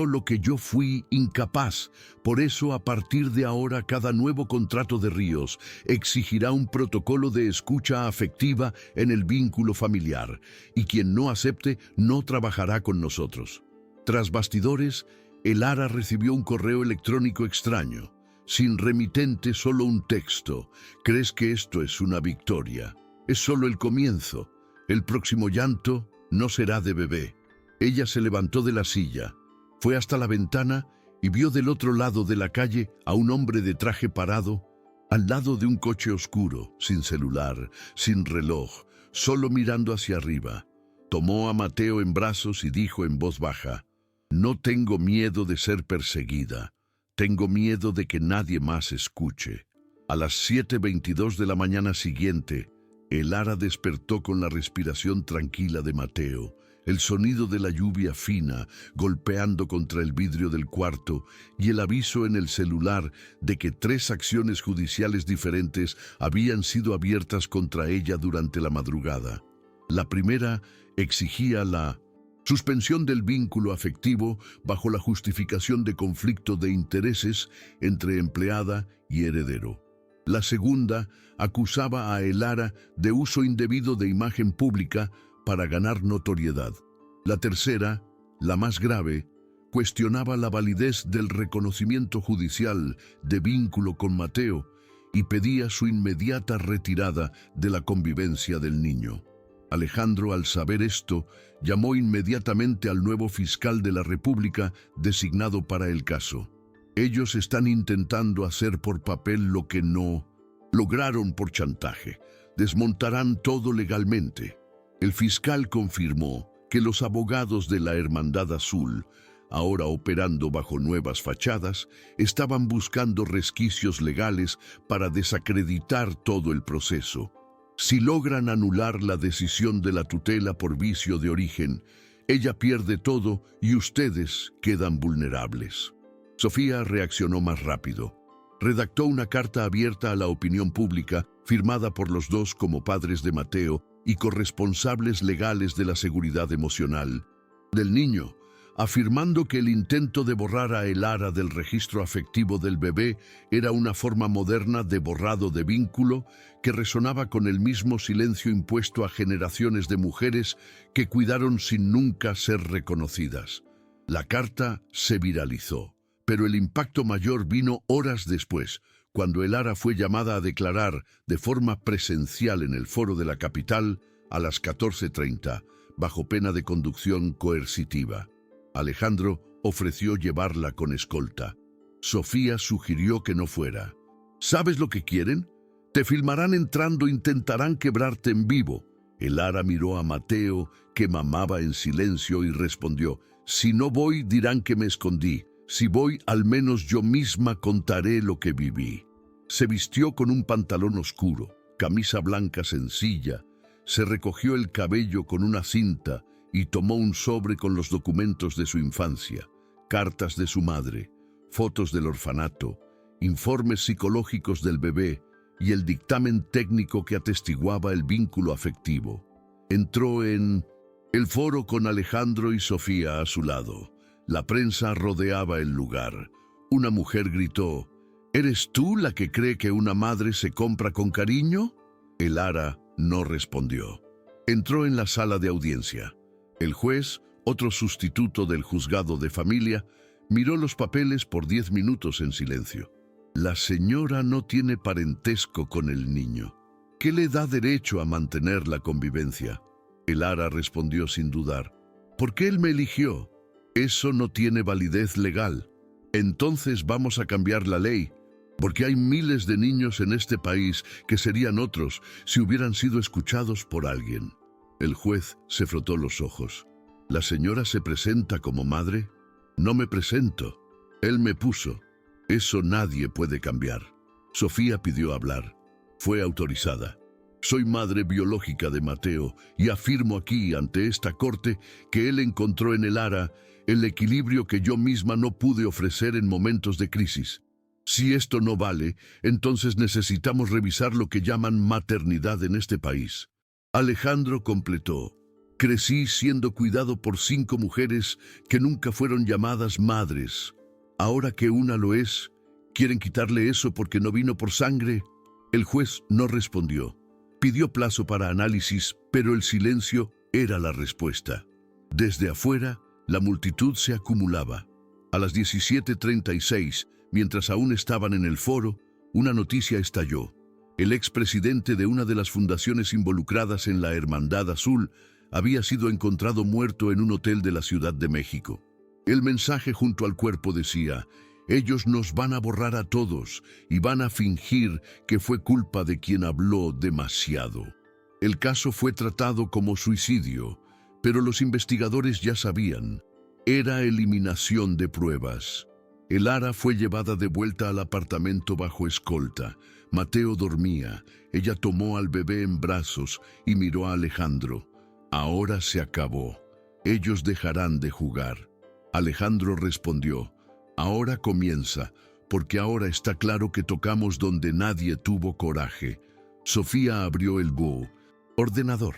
lo que yo fui incapaz. Por eso, a partir de ahora, cada nuevo contrato de Ríos exigirá un protocolo de escucha afectiva en el vínculo familiar, y quien no acepte no trabajará con nosotros». Tras bastidores, Elara recibió un correo electrónico extraño, sin remitente, solo un texto: «¿Crees que esto es una victoria? Es solo el comienzo. El próximo llanto no será de bebé». Ella se levantó de la silla, fue hasta la ventana y vio del otro lado de la calle a un hombre de traje parado, al lado de un coche oscuro, sin celular, sin reloj, solo mirando hacia arriba. Tomó a Mateo en brazos y dijo en voz baja: «No tengo miedo de ser perseguida, tengo miedo de que nadie más escuche». A las 7:22 de la mañana siguiente, Elara despertó con la respiración tranquila de Mateo, el sonido de la lluvia fina golpeando contra el vidrio del cuarto y el aviso en el celular de que 3 acciones judiciales diferentes habían sido abiertas contra ella durante la madrugada. La primera exigía la suspensión del vínculo afectivo bajo la justificación de conflicto de intereses entre empleada y heredero. La segunda acusaba a Elara de uso indebido de imagen pública para ganar notoriedad. La tercera, la más grave, cuestionaba la validez del reconocimiento judicial de vínculo con Mateo y pedía su inmediata retirada de la convivencia del niño. Alejandro, al saber esto, llamó inmediatamente al nuevo fiscal de la República designado para el caso. «Ellos están intentando hacer por papel lo que no lograron por chantaje. Desmontarán todo legalmente». El fiscal confirmó que los abogados de la Hermandad Azul, ahora operando bajo nuevas fachadas, estaban buscando resquicios legales para desacreditar todo el proceso. Si logran anular la decisión de la tutela por vicio de origen, ella pierde todo y ustedes quedan vulnerables. Sofía reaccionó más rápido. Redactó una carta abierta a la opinión pública, firmada por los dos como padres de Mateo y corresponsables legales de la seguridad emocional del niño, afirmando que el intento de borrar a Elara del registro afectivo del bebé era una forma moderna de borrado de vínculo que resonaba con el mismo silencio impuesto a generaciones de mujeres que cuidaron sin nunca ser reconocidas. La carta se viralizó, pero el impacto mayor vino horas después, cuando Elara fue llamada a declarar de forma presencial en el foro de la capital a las 14:30, bajo pena de conducción coercitiva. Alejandro ofreció llevarla con escolta. Sofía sugirió que no fuera. ¿Sabes lo que quieren? Te filmarán entrando, intentarán quebrarte en vivo. Elara miró a Mateo, que mamaba en silencio, y respondió: si no voy, dirán que me escondí. Si voy, al menos yo misma contaré lo que viví. Se vistió con un pantalón oscuro, camisa blanca sencilla, se recogió el cabello con una cinta y tomó un sobre con los documentos de su infancia, cartas de su madre, fotos del orfanato, informes psicológicos del bebé y el dictamen técnico que atestiguaba el vínculo afectivo. Entró en el foro con Alejandro y Sofía a su lado. La prensa rodeaba el lugar. Una mujer gritó: ¿eres tú la que cree que una madre se compra con cariño? Elara no respondió. Entró en la sala de audiencia. El juez, otro sustituto del juzgado de familia, miró los papeles por 10 minutos en silencio. La señora no tiene parentesco con el niño. ¿Qué le da derecho a mantener la convivencia? Elara respondió sin dudar: ¿por qué él me eligió? Eso no tiene validez legal. Entonces vamos a cambiar la ley, porque hay miles de niños en este país que serían otros si hubieran sido escuchados por alguien. El juez se frotó los ojos. ¿La señora se presenta como madre? No me presento. Él me puso. Eso nadie puede cambiar. Sofía pidió hablar. Fue autorizada. Soy madre biológica de Mateo y afirmo aquí ante esta corte que él encontró en Elara el equilibrio que yo misma no pude ofrecer en momentos de crisis. Si esto no vale, entonces necesitamos revisar lo que llaman maternidad en este país. Alejandro completó: crecí siendo cuidado por 5 mujeres que nunca fueron llamadas madres. Ahora que una lo es, ¿quieren quitarle eso porque no vino por sangre? El juez no respondió. Pidió plazo para análisis, pero el silencio era la respuesta. Desde afuera, la multitud se acumulaba. A las 17:36, mientras aún estaban en el foro, una noticia estalló. El expresidente de una de las fundaciones involucradas en la Hermandad Azul había sido encontrado muerto en un hotel de la Ciudad de México. El mensaje junto al cuerpo decía: ellos nos van a borrar a todos y van a fingir que fue culpa de quien habló demasiado. El caso fue tratado como suicidio, pero los investigadores ya sabían: era eliminación de pruebas. Elara fue llevada de vuelta al apartamento bajo escolta. Mateo dormía. Ella tomó al bebé en brazos y miró a Alejandro. Ahora se acabó. Ellos dejarán de jugar. Alejandro respondió: ahora comienza, porque ahora está claro que tocamos donde nadie tuvo coraje. Sofía abrió el búho. Ordenador.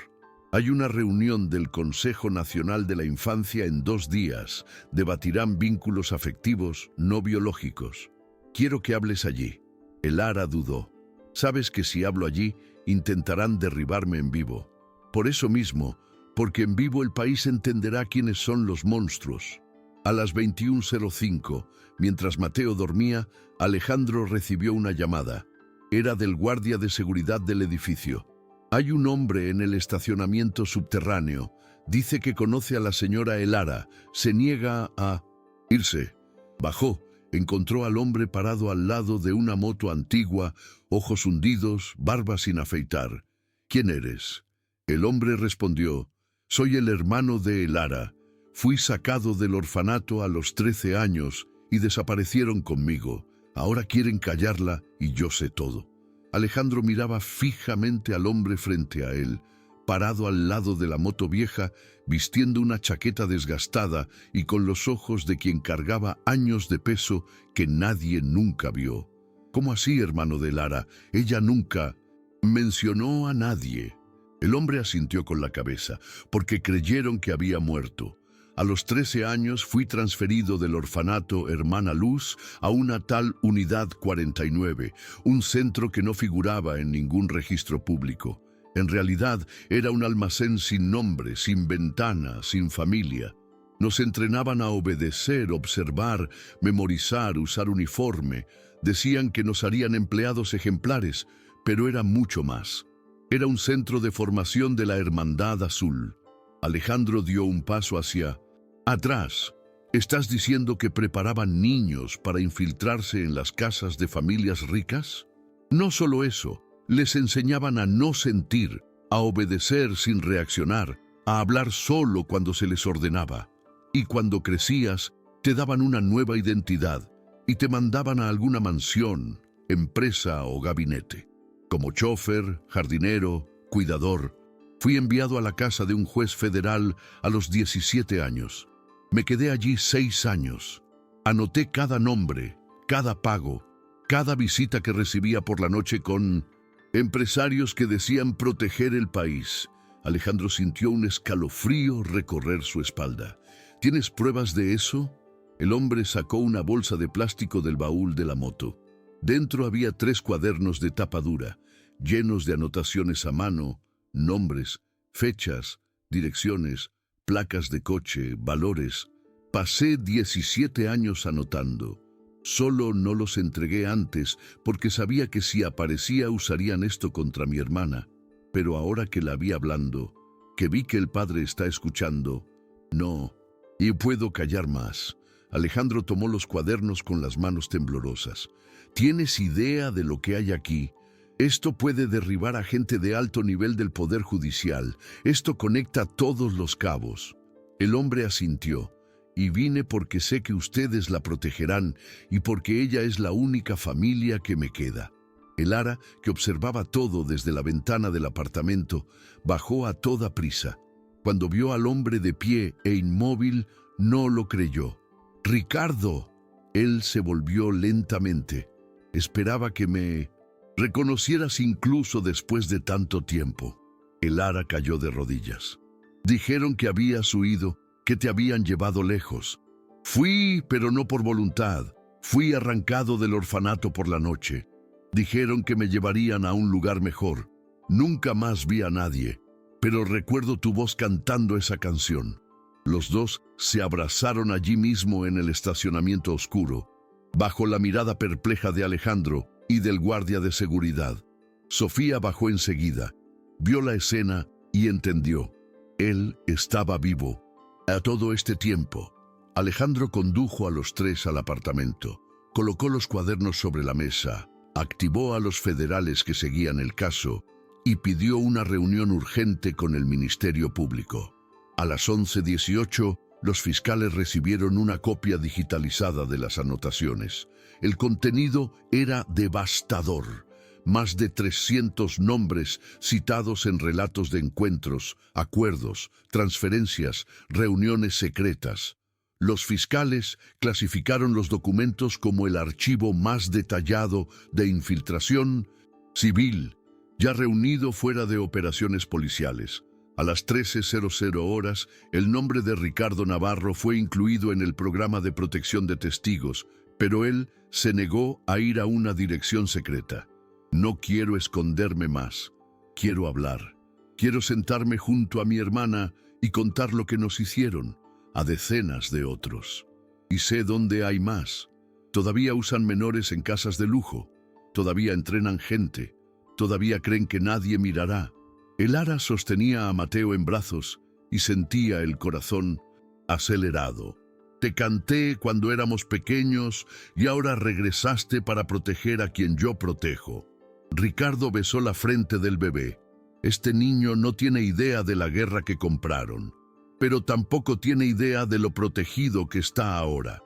Hay una reunión del Consejo Nacional de la Infancia en 2 días. Debatirán vínculos afectivos no biológicos. Quiero que hables allí. Elara dudó. Sabes que si hablo allí, intentarán derribarme en vivo. Por eso mismo, porque en vivo el país entenderá quiénes son los monstruos. A las 21:05, mientras Mateo dormía, Alejandro recibió una llamada. Era del guardia de seguridad del edificio. Hay un hombre en el estacionamiento subterráneo. Dice que conoce a la señora Elara. Se niega a irse. Bajó. Encontró al hombre parado al lado de una moto antigua, ojos hundidos, barba sin afeitar. ¿Quién eres? El hombre respondió: soy el hermano de Elara. Fui sacado del orfanato a los 13 años y desaparecieron conmigo. Ahora quieren callarla y yo sé todo. Alejandro miraba fijamente al hombre frente a él, parado al lado de la moto vieja, vistiendo una chaqueta desgastada y con los ojos de quien cargaba años de peso que nadie nunca vio. ¿Cómo así, hermano de Lara? Ella nunca mencionó a nadie. El hombre asintió con la cabeza, porque creyeron que había muerto. A los 13 años fui transferido del orfanato Hermana Luz a una tal Unidad 49, un centro que no figuraba en ningún registro público. En realidad era un almacén sin nombre, sin ventana, sin familia. Nos entrenaban a obedecer, observar, memorizar, usar uniforme. Decían que nos harían empleados ejemplares, pero era mucho más. Era un centro de formación de la Hermandad Azul. Alejandro dio un paso hacia atrás. ¿Estás diciendo que preparaban niños para infiltrarse en las casas de familias ricas? No solo eso, les enseñaban a no sentir, a obedecer sin reaccionar, a hablar solo cuando se les ordenaba. Y cuando crecías, te daban una nueva identidad y te mandaban a alguna mansión, empresa o gabinete. Como chofer, jardinero, cuidador, fui enviado a la casa de un juez federal a los 17 años. Me quedé allí 6 años. Anoté cada nombre, cada pago, cada visita que recibía por la noche con empresarios que decían proteger el país. Alejandro sintió un escalofrío recorrer su espalda. ¿Tienes pruebas de eso? El hombre sacó una bolsa de plástico del baúl de la moto. Dentro había 3 cuadernos de tapa dura, llenos de anotaciones a mano, nombres, fechas, direcciones, placas de coche, valores. Pasé 17 años anotando. Solo no los entregué antes porque sabía que si aparecía usarían esto contra mi hermana. Pero ahora que la vi hablando, que vi que el padre está escuchando, no, y puedo callar más. Alejandro tomó los cuadernos con las manos temblorosas. ¿Tienes idea de lo que hay aquí? Esto puede derribar a gente de alto nivel del Poder Judicial. Esto conecta todos los cabos. El hombre asintió. Y vine porque sé que ustedes la protegerán y porque ella es la única familia que me queda. El Lara, que observaba todo desde la ventana del apartamento, bajó a toda prisa. Cuando vio al hombre de pie e inmóvil, no lo creyó. ¡Ricardo! Él se volvió lentamente. Esperaba que me reconocieras incluso después de tanto tiempo. El Lara cayó de rodillas. Dijeron que habías huido, que te habían llevado lejos. Fui, pero no por voluntad. Fui arrancado del orfanato por la noche. Dijeron que me llevarían a un lugar mejor. Nunca más vi a nadie, pero recuerdo tu voz cantando esa canción. Los dos se abrazaron allí mismo en el estacionamiento oscuro, bajo la mirada perpleja de Alejandro y del guardia de seguridad. Sofía bajó enseguida, vio la escena y entendió. Él estaba vivo. A todo este tiempo, Alejandro condujo a los 3 al apartamento, colocó los cuadernos sobre la mesa, activó a los federales que seguían el caso y pidió una reunión urgente con el Ministerio Público. A las 11:18, los fiscales recibieron una copia digitalizada de las anotaciones. El contenido era devastador. Más de 300 nombres citados en relatos de encuentros, acuerdos, transferencias, reuniones secretas. Los fiscales clasificaron los documentos como el archivo más detallado de infiltración civil, ya reunido fuera de operaciones policiales. A las 13:00 horas, el nombre de Ricardo Navarro fue incluido en el programa de protección de testigos, pero él se negó a ir a una dirección secreta. No quiero esconderme más. Quiero hablar. Quiero sentarme junto a mi hermana y contar lo que nos hicieron a decenas de otros. Y sé dónde hay más. Todavía usan menores en casas de lujo. Todavía entrenan gente. Todavía creen que nadie mirará. El Lara sostenía a Mateo en brazos y sentía el corazón acelerado. Te canté cuando éramos pequeños y ahora regresaste para proteger a quien yo protejo. Ricardo besó la frente del bebé. Este niño no tiene idea de la guerra que compraron, pero tampoco tiene idea de lo protegido que está ahora.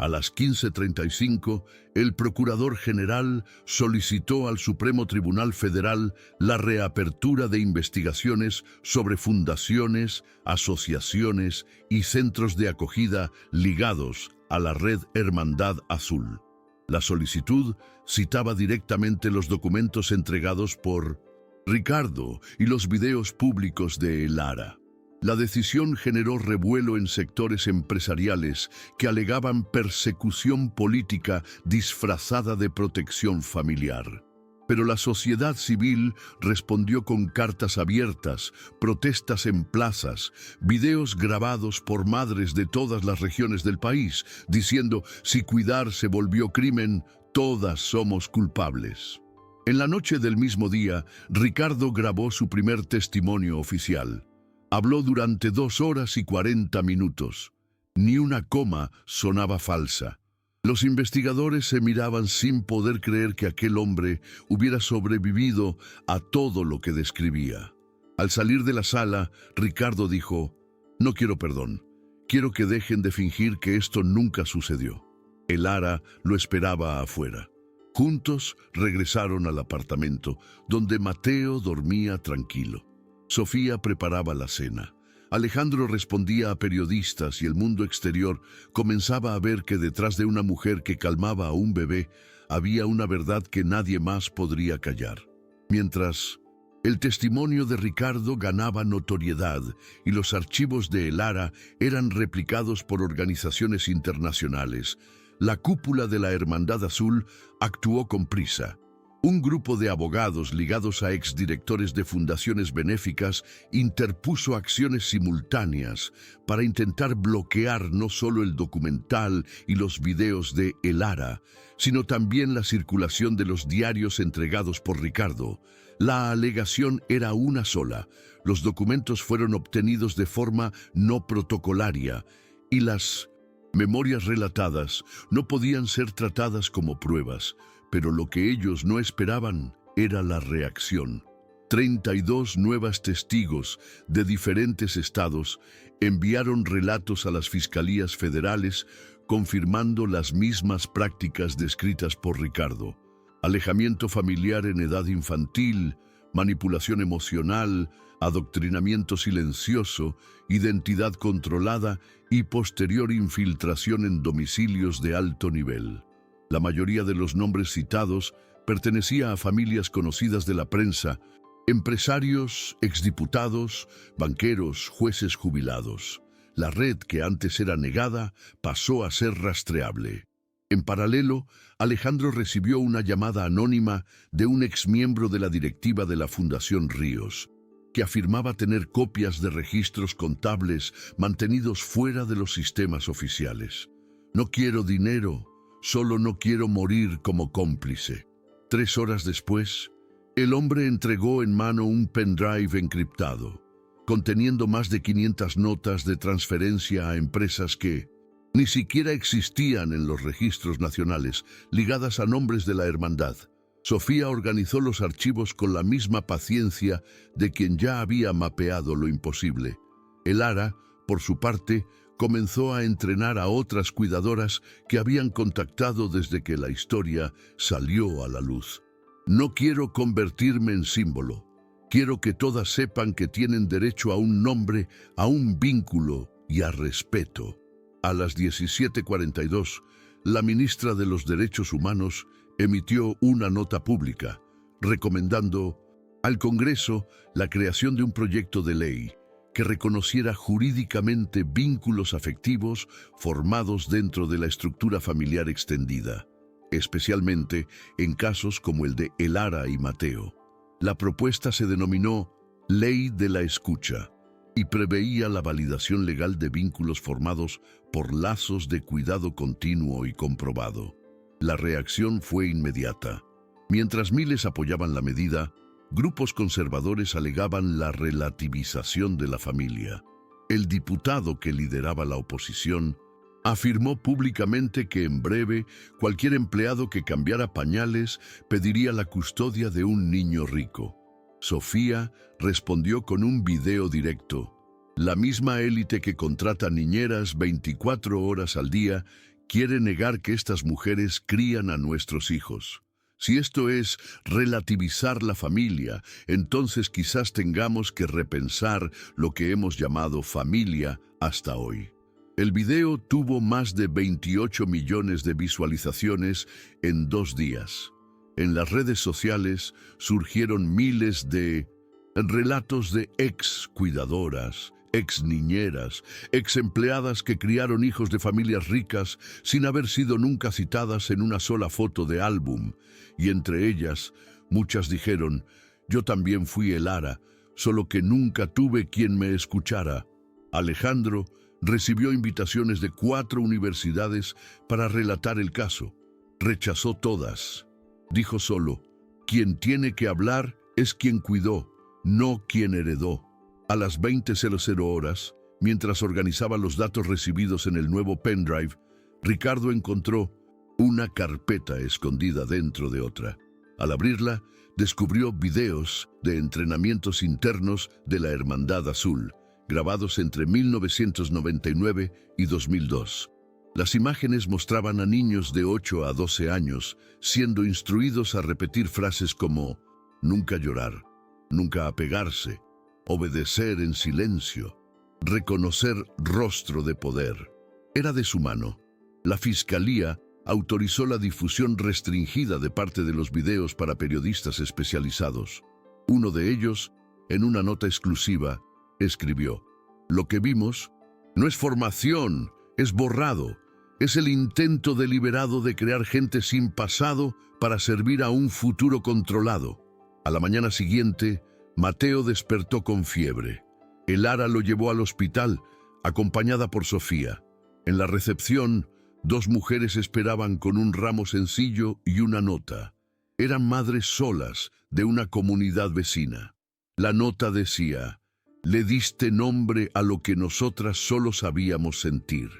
A las 15:35, el Procurador General solicitó al Supremo Tribunal Federal la reapertura de investigaciones sobre fundaciones, asociaciones y centros de acogida ligados a la Red Hermandad Azul. La solicitud citaba directamente los documentos entregados por Ricardo y los videos públicos de El Ara. La decisión generó revuelo en sectores empresariales que alegaban persecución política disfrazada de protección familiar. Pero la sociedad civil respondió con cartas abiertas, protestas en plazas, videos grabados por madres de todas las regiones del país, diciendo: si cuidar se volvió crimen, todas somos culpables. En la noche del mismo día, Ricardo grabó su primer testimonio oficial. Habló durante 2 horas y 40 minutos. Ni una coma sonaba falsa. Los investigadores se miraban sin poder creer que aquel hombre hubiera sobrevivido a todo lo que describía. Al salir de la sala, Ricardo dijo: no quiero perdón. Quiero que dejen de fingir que esto nunca sucedió. El Ara lo esperaba afuera. Juntos regresaron al apartamento, donde Mateo dormía tranquilo. Sofía preparaba la cena. Alejandro respondía a periodistas y el mundo exterior comenzaba a ver que detrás de una mujer que calmaba a un bebé había una verdad que nadie más podría callar. Mientras el testimonio de Ricardo ganaba notoriedad y los archivos de El Ara eran replicados por organizaciones internacionales, la cúpula de la Hermandad Azul actuó con prisa. Un grupo de abogados ligados a exdirectores de fundaciones benéficas interpuso acciones simultáneas para intentar bloquear no solo el documental y los videos de El Ara, sino también la circulación de los diarios entregados por Ricardo. La alegación era una sola: los documentos fueron obtenidos de forma no protocolaria y las memorias relatadas no podían ser tratadas como pruebas. Pero lo que ellos no esperaban era la reacción. 32 nuevas testigos de diferentes estados enviaron relatos a las fiscalías federales confirmando las mismas prácticas descritas por Ricardo: alejamiento familiar en edad infantil, manipulación emocional, adoctrinamiento silencioso, identidad controlada y posterior infiltración en domicilios de alto nivel. La mayoría de los nombres citados pertenecía a familias conocidas de la prensa, empresarios, exdiputados, banqueros, jueces jubilados. La red, que antes era negada, pasó a ser rastreable. En paralelo, Alejandro recibió una llamada anónima de un exmiembro de la directiva de la Fundación Ríos, que afirmaba tener copias de registros contables mantenidos fuera de los sistemas oficiales. No quiero dinero. Solo no quiero morir como cómplice. 3 horas después, el hombre entregó en mano un pendrive encriptado, conteniendo más de 500 notas de transferencia a empresas que ni siquiera existían en los registros nacionales, ligadas a nombres de la hermandad. Sofía organizó los archivos con la misma paciencia de quien ya había mapeado lo imposible. El Ara, por su parte, comenzó a entrenar a otras cuidadoras que habían contactado desde que la historia salió a la luz. No quiero convertirme en símbolo. Quiero que todas sepan que tienen derecho a un nombre, a un vínculo y a respeto. A las 17:42, la ministra de los Derechos Humanos emitió una nota pública recomendando al Congreso la creación de un proyecto de ley que reconociera jurídicamente vínculos afectivos formados dentro de la estructura familiar extendida, especialmente en casos como el de El Ara y Mateo. La propuesta se denominó Ley de la Escucha y preveía la validación legal de vínculos formados por lazos de cuidado continuo y comprobado. La reacción fue inmediata. Mientras miles apoyaban la medida, grupos conservadores alegaban la relativización de la familia. El diputado que lideraba la oposición afirmó públicamente que en breve cualquier empleado que cambiara pañales pediría la custodia de un niño rico. Sofía respondió con un video directo: la misma élite que contrata niñeras 24 horas al día quiere negar que estas mujeres crían a nuestros hijos. Si esto es relativizar la familia, entonces quizás tengamos que repensar lo que hemos llamado familia hasta hoy. El video tuvo más de 28 millones de visualizaciones en 2 días. En las redes sociales surgieron miles de relatos de ex cuidadoras, ex niñeras, ex empleadas que criaron hijos de familias ricas sin haber sido nunca citadas en una sola foto de álbum, y entre ellas muchas dijeron: yo también fui Elara, solo que nunca tuve quien me escuchara. Alejandro recibió invitaciones de 4 universidades para relatar el caso. Rechazó todas. Dijo solo: quien tiene que hablar es quien cuidó, no quien heredó. A las 20:00 horas, mientras organizaba los datos recibidos en el nuevo pendrive, Ricardo encontró una carpeta escondida dentro de otra. Al abrirla, descubrió videos de entrenamientos internos de la Hermandad Azul, grabados entre 1999 y 2002. Las imágenes mostraban a niños de 8 a 12 años siendo instruidos a repetir frases como nunca llorar, nunca apegarse, obedecer en silencio, reconocer rostro de poder. Era deshumano. La Fiscalía autorizó la difusión restringida de parte de los videos para periodistas especializados. Uno de ellos, en una nota exclusiva, escribió: lo que vimos no es formación, es borrado. Es el intento deliberado de crear gente sin pasado para servir a un futuro controlado. A la mañana siguiente, Mateo despertó con fiebre. Elara lo llevó al hospital, acompañada por Sofía. En la recepción, 2 mujeres esperaban con un ramo sencillo y una nota. Eran madres solas de una comunidad vecina. La nota decía: le diste nombre a lo que nosotras solo sabíamos sentir.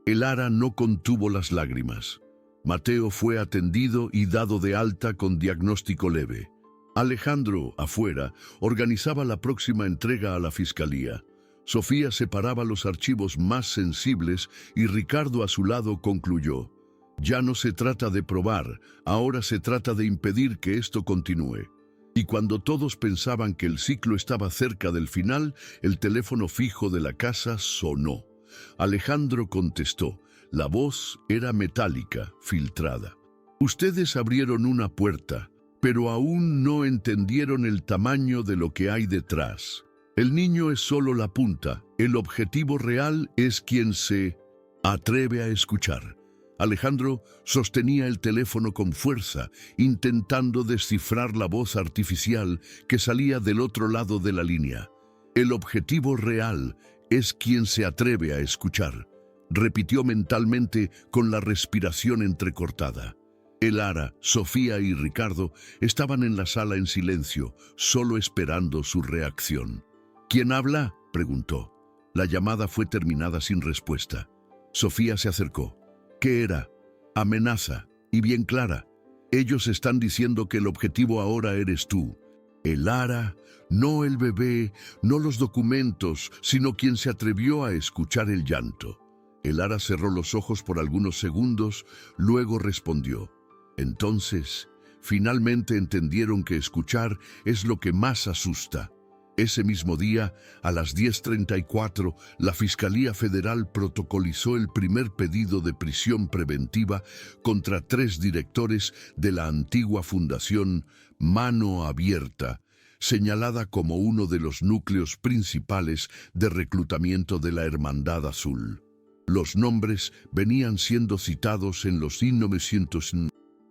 Elara no contuvo las lágrimas. Mateo fue atendido y dado de alta con diagnóstico leve. Alejandro, afuera, organizaba la próxima entrega a la Fiscalía. Sofía separaba los archivos más sensibles y Ricardo a su lado concluyó: ya no se trata de probar, ahora se trata de impedir que esto continúe. Y cuando todos pensaban que el ciclo estaba cerca del final, el teléfono fijo de la casa sonó. Alejandro contestó. La voz era metálica, filtrada. Ustedes abrieron una puerta, pero aún no entendieron el tamaño de lo que hay detrás. El niño es solo la punta, el objetivo real es quien se atreve a escuchar. Alejandro sostenía el teléfono con fuerza, intentando descifrar la voz artificial que salía del otro lado de la línea. El objetivo real es quien se atreve a escuchar, repitió mentalmente con la respiración entrecortada. Elara, Sofía y Ricardo estaban en la sala en silencio, solo esperando su reacción. ¿Quién habla?, preguntó. La llamada fue terminada sin respuesta. Sofía se acercó. ¿Qué era? Amenaza, y bien clara. Ellos están diciendo que el objetivo ahora eres tú. Elara, no el bebé, no los documentos, sino quien se atrevió a escuchar el llanto. Elara cerró los ojos por algunos segundos, luego respondió. Entonces, finalmente entendieron que escuchar es lo que más asusta. Ese mismo día, a las 10:34, la Fiscalía Federal protocolizó el primer pedido de prisión preventiva contra 3 directores de la antigua fundación Mano Abierta, señalada como uno de los núcleos principales de reclutamiento de la Hermandad Azul. Los nombres venían siendo citados en los 1900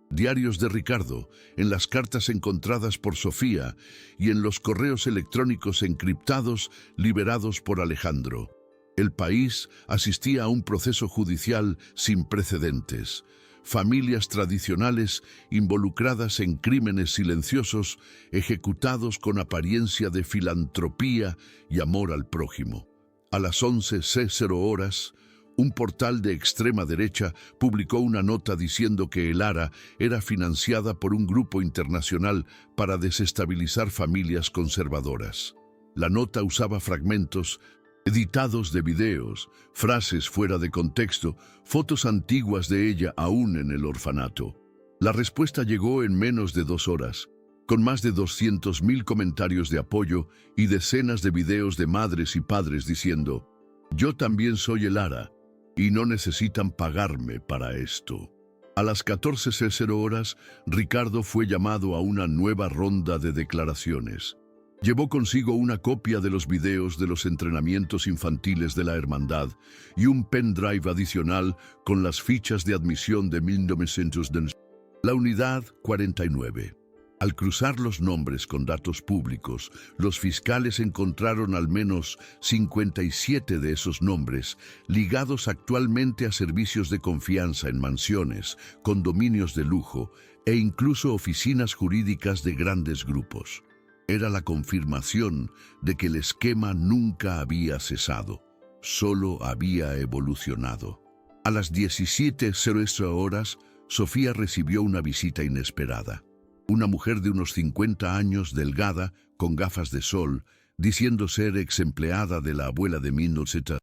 diarios de Ricardo, en las cartas encontradas por Sofía y en los correos electrónicos encriptados liberados por Alejandro. El país asistía a un proceso judicial sin precedentes. Familias tradicionales involucradas en crímenes silenciosos ejecutados con apariencia de filantropía y amor al prójimo. A las 11:00 un portal de extrema derecha publicó una nota diciendo que Elara era financiada por un grupo internacional para desestabilizar familias conservadoras. La nota usaba fragmentos editados de videos, frases fuera de contexto, fotos antiguas de ella aún en el orfanato. La respuesta llegó en menos de 2 horas, con más de 200.000 comentarios de apoyo y decenas de videos de madres y padres diciendo: «Yo también soy Elara, y no necesitan pagarme para esto». A las 14:00 horas, Ricardo fue llamado a una nueva ronda de declaraciones. Llevó consigo una copia de los videos de los entrenamientos infantiles de la hermandad y un pendrive adicional con las fichas de admisión de 1900. La unidad 49. Al cruzar los nombres con datos públicos, los fiscales encontraron al menos 57 de esos nombres ligados actualmente a servicios de confianza en mansiones, condominios de lujo e incluso oficinas jurídicas de grandes grupos. Era la confirmación de que el esquema nunca había cesado, solo había evolucionado. A las 17:00 horas, Sofía recibió una visita inesperada. Una mujer de unos 50 años, delgada, con gafas de sol, diciendo ser ex empleada de la abuela de Minolzeta.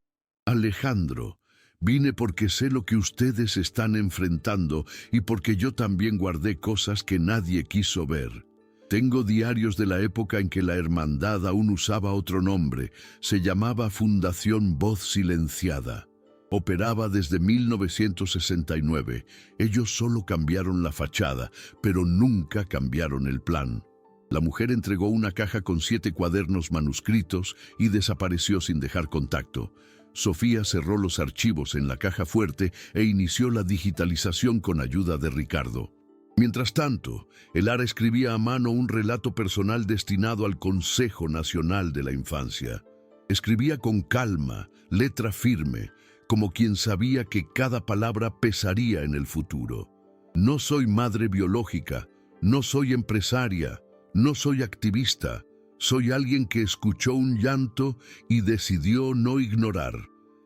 «Alejandro, vine porque sé lo que ustedes están enfrentando y porque yo también guardé cosas que nadie quiso ver. Tengo diarios de la época en que la hermandad aún usaba otro nombre. Se llamaba Fundación Voz Silenciada. Operaba desde 1969. Ellos solo cambiaron la fachada, pero nunca cambiaron el plan». La mujer entregó una caja con 7 cuadernos manuscritos y desapareció sin dejar contacto. Sofía cerró los archivos en la caja fuerte e inició la digitalización con ayuda de Ricardo. Mientras tanto, Elara escribía a mano un relato personal destinado al Consejo Nacional de la Infancia. Escribía con calma, letra firme, como quien sabía que cada palabra pesaría en el futuro. «No soy madre biológica, no soy empresaria, no soy activista. Soy alguien que escuchó un llanto y decidió no ignorar.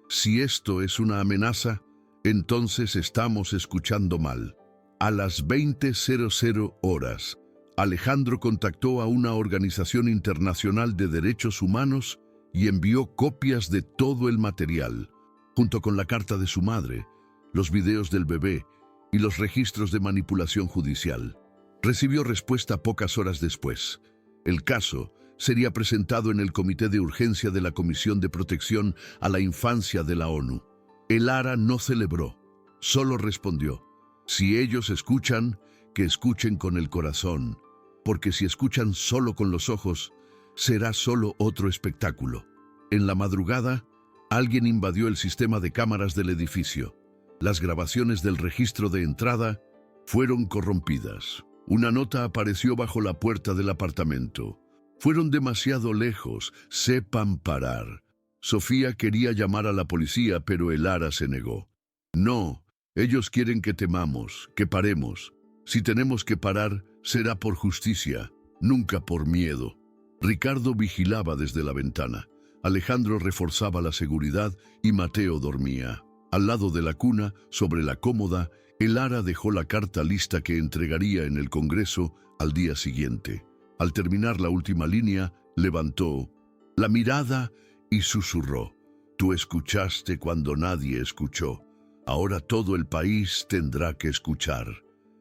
Si esto es una amenaza, entonces estamos escuchando mal». A las 20:00 horas, Alejandro contactó a una organización internacional de derechos humanos y envió copias de todo el material, junto con la carta de su madre, los videos del bebé y los registros de manipulación judicial. Recibió respuesta pocas horas después. El caso sería presentado en el Comité de Urgencia de la Comisión de Protección a la Infancia de la ONU. Elara no celebró, solo respondió: «Si ellos escuchan, que escuchen con el corazón, porque si escuchan solo con los ojos, será solo otro espectáculo». En la madrugada, alguien invadió el sistema de cámaras del edificio. Las grabaciones del registro de entrada fueron corrompidas. Una nota apareció bajo la puerta del apartamento: «Fueron demasiado lejos, sepan parar». Sofía quería llamar a la policía, pero Elara se negó. «No, ellos quieren que temamos, que paremos. Si tenemos que parar, será por justicia, nunca por miedo». Ricardo vigilaba desde la ventana. Alejandro reforzaba la seguridad y Mateo dormía. Al lado de la cuna, sobre la cómoda, Elara dejó la carta lista que entregaría en el Congreso al día siguiente. Al terminar la última línea, levantó la mirada y susurró: «Tú escuchaste cuando nadie escuchó. Ahora todo el país tendrá que escuchar».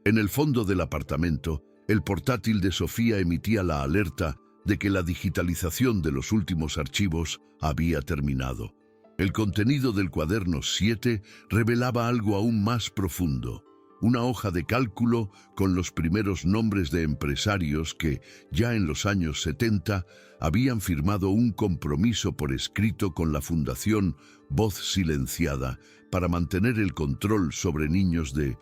En el fondo del apartamento, el portátil de Sofía emitía la alerta de que la digitalización de los últimos archivos había terminado. El contenido del cuaderno 7 revelaba algo aún más profundo: una hoja de cálculo con los primeros nombres de empresarios que, ya en los años 70, habían firmado un compromiso por escrito con la Fundación Voz Silenciada para mantener el control sobre niños de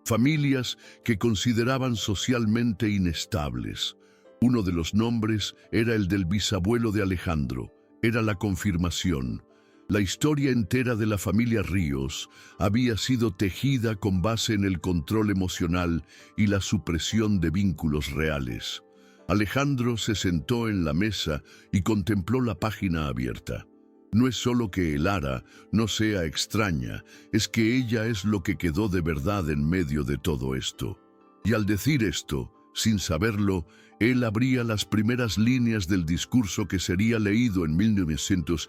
familias que consideraban socialmente inestables. Uno de los nombres era el del bisabuelo de Alejandro. Era la confirmación. La historia entera de la familia Ríos había sido tejida con base en el control emocional y la supresión de vínculos reales. Alejandro se sentó en la mesa y contempló la página abierta. No es solo que Elara no sea extraña, es que ella es lo que quedó de verdad en medio de todo esto. Y al decir esto, sin saberlo, él abría las primeras líneas del discurso que sería leído en 1900.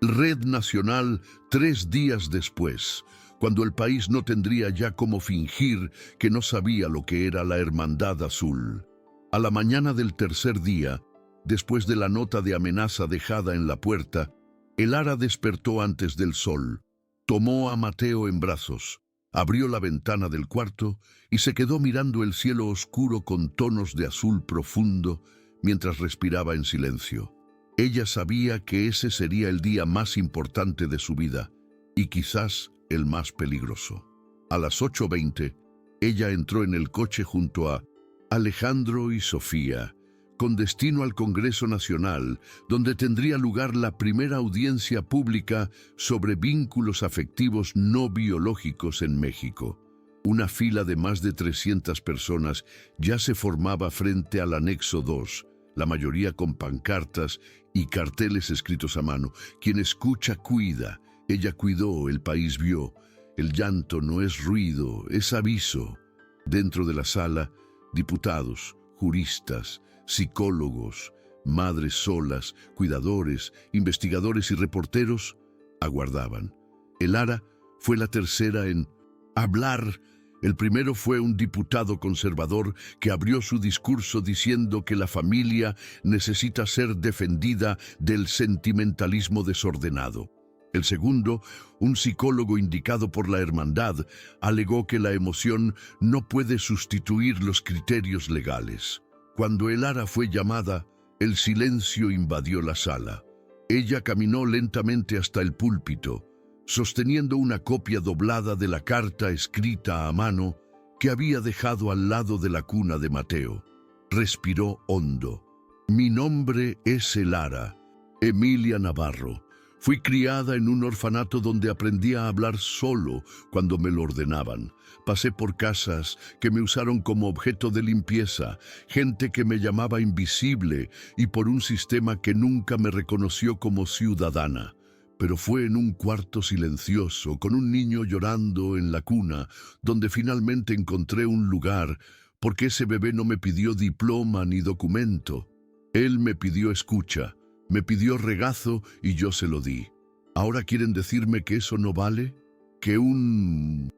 Red Nacional 3 días después, cuando el país no tendría ya cómo fingir que no sabía lo que era la Hermandad Azul. A la mañana del tercer día, después de la nota de amenaza dejada en la puerta, el Lara despertó antes del sol, tomó a Mateo en brazos, abrió la ventana del cuarto y se quedó mirando el cielo oscuro con tonos de azul profundo mientras respiraba en silencio. Ella sabía que ese sería el día más importante de su vida y quizás el más peligroso. A las 8:20, ella entró en el coche junto a Alejandro y Sofía, con destino al Congreso Nacional, donde tendría lugar la primera audiencia pública sobre vínculos afectivos no biológicos en México. Una fila de más de 300 personas ya se formaba frente al anexo 2, la mayoría con pancartas y carteles escritos a mano. Quien escucha cuida, ella cuidó, el país vio. El llanto no es ruido, es aviso. Dentro de la sala, diputados, juristas, psicólogos, madres solas, cuidadores, investigadores y reporteros aguardaban. El Lara fue la tercera en hablar. El primero fue un diputado conservador que abrió su discurso diciendo que la familia necesita ser defendida del sentimentalismo desordenado. El segundo, un psicólogo indicado por la Hermandad, alegó que la emoción no puede sustituir los criterios legales. Cuando el Lara fue llamada, el silencio invadió la sala. Ella caminó lentamente hasta el púlpito, sosteniendo una copia doblada de la carta escrita a mano que había dejado al lado de la cuna de Mateo. Respiró hondo. Mi nombre es Lara, Emilia Navarro. Fui criada en un orfanato donde aprendí a hablar solo cuando me lo ordenaban. Pasé por casas que me usaron como objeto de limpieza, gente que me llamaba invisible y por un sistema que nunca me reconoció como ciudadana. Pero fue en un cuarto silencioso, con un niño llorando en la cuna, donde finalmente encontré un lugar, porque ese bebé no me pidió diploma ni documento. Él me pidió escucha. Me pidió regazo y yo se lo di. ¿Ahora quieren decirme que eso no vale? ¿Que un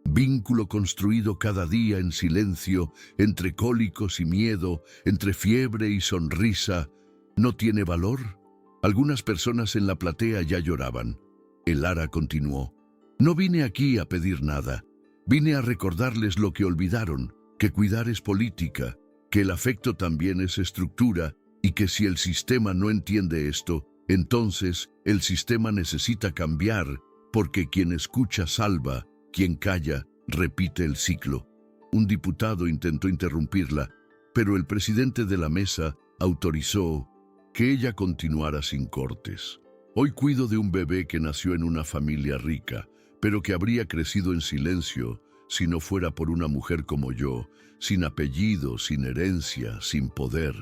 vínculo construido cada día en silencio, entre cólicos y miedo, entre fiebre y sonrisa, no tiene valor? Algunas personas en la platea ya lloraban. El Lara continuó. No vine aquí a pedir nada. Vine a recordarles lo que olvidaron, que cuidar es política, que el afecto también es estructura, y que si el sistema no entiende esto, entonces el sistema necesita cambiar, porque quien escucha salva, quien calla repite el ciclo. Un diputado intentó interrumpirla, pero el presidente de la mesa autorizó que ella continuara sin cortes. Hoy cuido de un bebé que nació en una familia rica, pero que habría crecido en silencio si no fuera por una mujer como yo, sin apellido, sin herencia, sin poder.